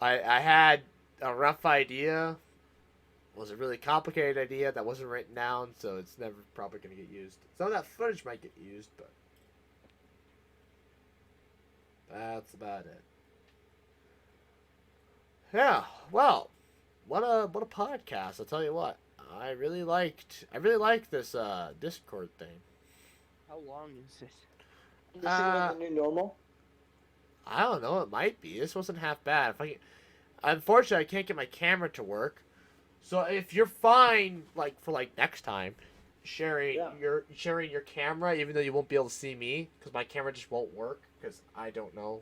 I had a rough idea. It was a really complicated idea that wasn't written down, so it's never probably going to get used. Some of that footage might get used, but... That's about it. Yeah, well, what a podcast! I'll tell you what, I really liked this Discord thing. How long is it? Is this like the new normal? I don't know. It might be. This wasn't half bad. If I can, unfortunately, I can't get my camera to work. So if you're fine, like for like next time, sharing your camera, even though you won't be able to see me because my camera just won't work because I don't know.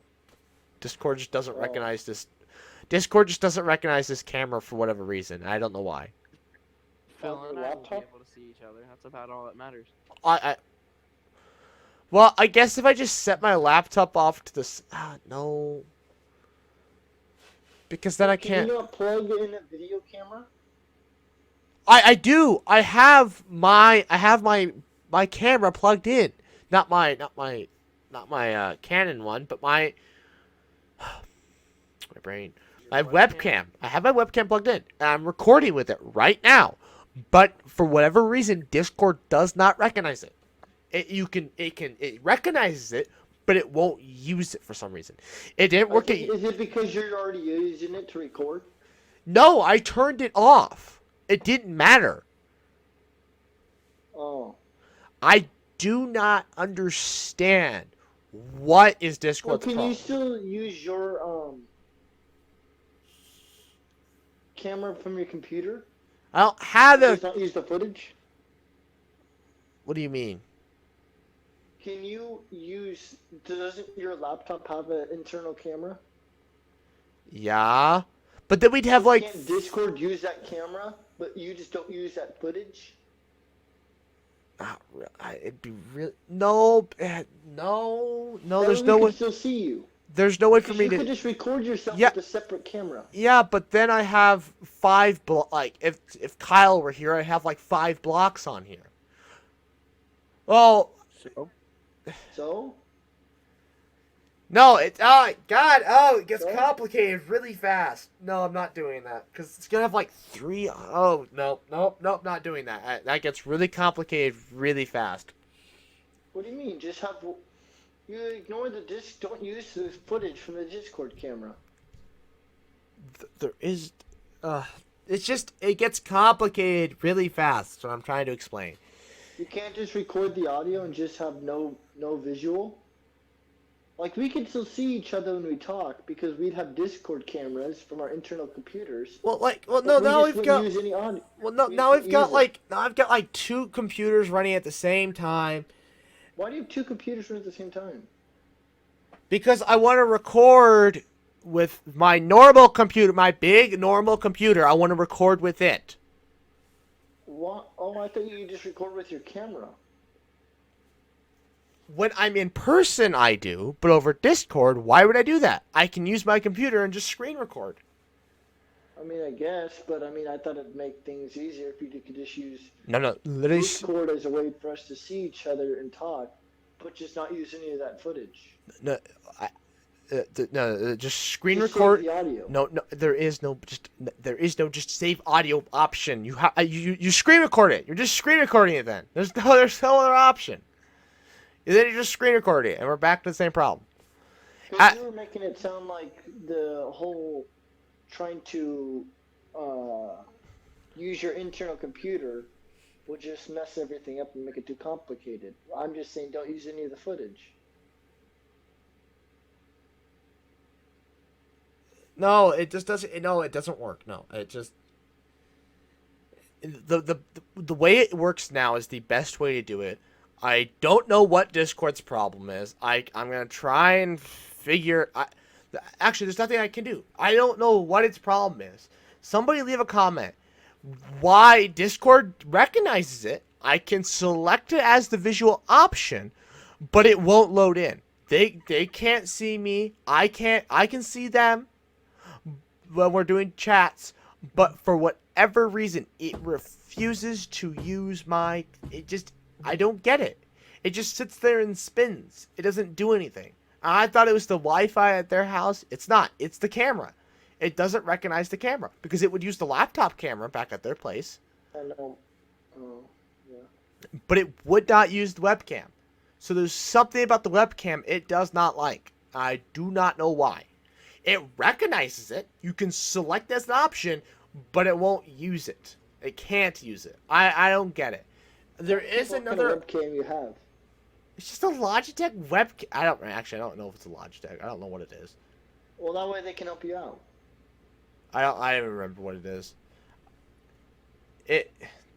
Discord just doesn't recognize this. Discord just doesn't recognize this camera for whatever reason. I don't know why. Phil and your I will be laptop? able to see each other. That's about all that matters. Well, I guess if I just set my laptop off to this, no, because then I can't. Can you not plug in a video camera? I do. I have my camera plugged in. Not my Canon one, but my brain. My webcam. I have my webcam plugged in. And I'm recording with it right now. But for whatever reason, Discord does not recognize it. It recognizes it, but it won't use it for some reason. It didn't work. Is it because you're already using it to record? No, I turned it off. It didn't matter. Oh. I do not understand what is Well, Discord's can problem. you still use your camera from your computer? I don't have Just a. not use the footage? What do you mean? Can you use... Doesn't your laptop have an internal camera? Yeah, but then we'd have like. Can't Discord use that camera, but you just don't use that footage? It'd be real. No, no. There's no way. way. Still see you. There's no way for me You to. could just record yourself Yeah. with a separate camera. Yeah, but then I have 5 like if Kyle were here, I have like 5 blocks on here. Well, So? no, it's it gets complicated really fast. No, I'm not doing that because it's gonna have like 3. Oh no, not doing that. That gets really complicated really fast. What do you mean? Just have... You ignore the disc. Don't use the footage from the Discord camera. There is, it's just it gets complicated really fast. So I'm trying to explain. You can't just record the audio and just have no visual. Like, we could still see each other when we talk because we'd have Discord cameras from our internal computers. Well, no, But now we just we've got. wouldn't use any audio. Well, no, We now just I've got use it. like 2 computers running at the same time Why do you have 2 computers running at the same time? because I want to record with my normal computer, my big normal computer. I want to record with it. What? Oh, I thought you could just record with your camera. When I'm in person, I do, but over Discord, why would I do that? I can use my computer and just screen record. I mean, I guess, but I mean, I thought it'd make things easier if you could just use No, literally. Discord as a way for us to see each other and talk, but just not use any of that footage. No, just screen Just record. save the audio. No, there is no just save audio option. You screen record it. You're just screen recording it then. There's no other option. And then you just screen record it, and we're back to the same problem. Because you were making it sound like the whole trying to use your internal computer will just mess everything up and make it too complicated. I'm just saying don't use any of the footage. No, it just doesn't. No, it doesn't work. No, it just the way it works now is the best way to do it. I don't know what Discord's problem is. I'm gonna try and figure. Actually, there's nothing I can do. I don't know what its problem is. Somebody leave a comment. Why Discord recognizes it? I can select it as the visual option, but it won't load in. They can't see me. I can't. I can see them when we're doing chats, but for whatever reason, it refuses to use my. I don't get it. It just sits there and spins. It doesn't do anything. I thought it was the Wi-Fi at their house. It's not. It's the camera. It doesn't recognize the camera because it would use the laptop camera back at their place. I know. Oh, yeah. But it would not use the webcam. So there's something about the webcam it does not like. I do not know why. It recognizes it. You can select as an option, but it won't use it. It can't use it. I don't get it. There is What another. kind of webcam you have? It's just a Logitech webcam. I don't know if it's a Logitech. I don't know what it is. Well, that way they can help you out. I don't remember what it is.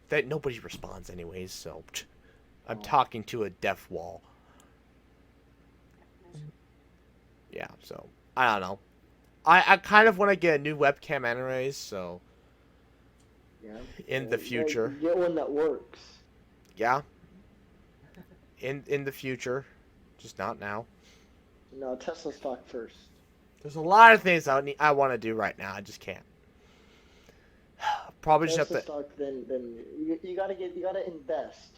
That nobody responds anyways, so I'm talking to a deaf wall. Yeah, so I don't know. I kind of want to get a new webcam anyways, so Yeah. in the future. Get one that works. Yeah. In the future, just not now. No, Tesla stock first. There's a lot of things I want to do right now. I just can't. Probably just have Tesla to. stock, then you gotta invest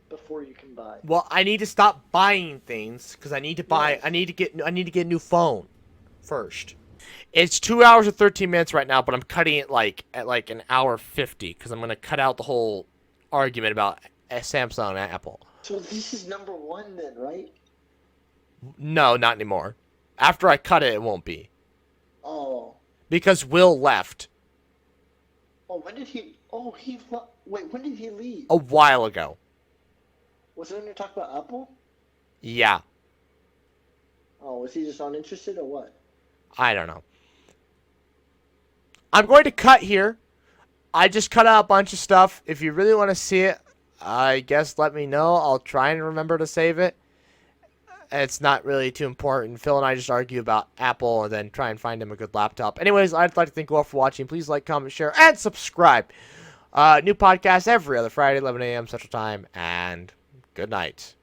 before you can buy. Well, I need to stop buying things because I need to buy. Yes. I need to get a new phone first. It's 2 hours and 13 minutes right now, but I'm cutting it at an hour 50 because I'm gonna cut out the whole argument about Samsung and Apple. So this is number one then, right? No, not anymore. After I cut it, it won't be Oh. because Will left Oh, when did he? Oh, wait, when did he leave? a while ago. Was it when you talk about Apple? Yeah, Oh, was he just uninterested or what? I don't know. I'm going to cut here. I just cut out a bunch of stuff. If you really want to see it, I guess let me know. I'll try and remember to save it. It's not really too important. Phil and I just argue about Apple and then try and find him a good laptop. Anyways, I'd like to thank you all for watching. Please like, comment, share, and subscribe. New podcast every other Friday, 11 a.m. Central Time, and good night.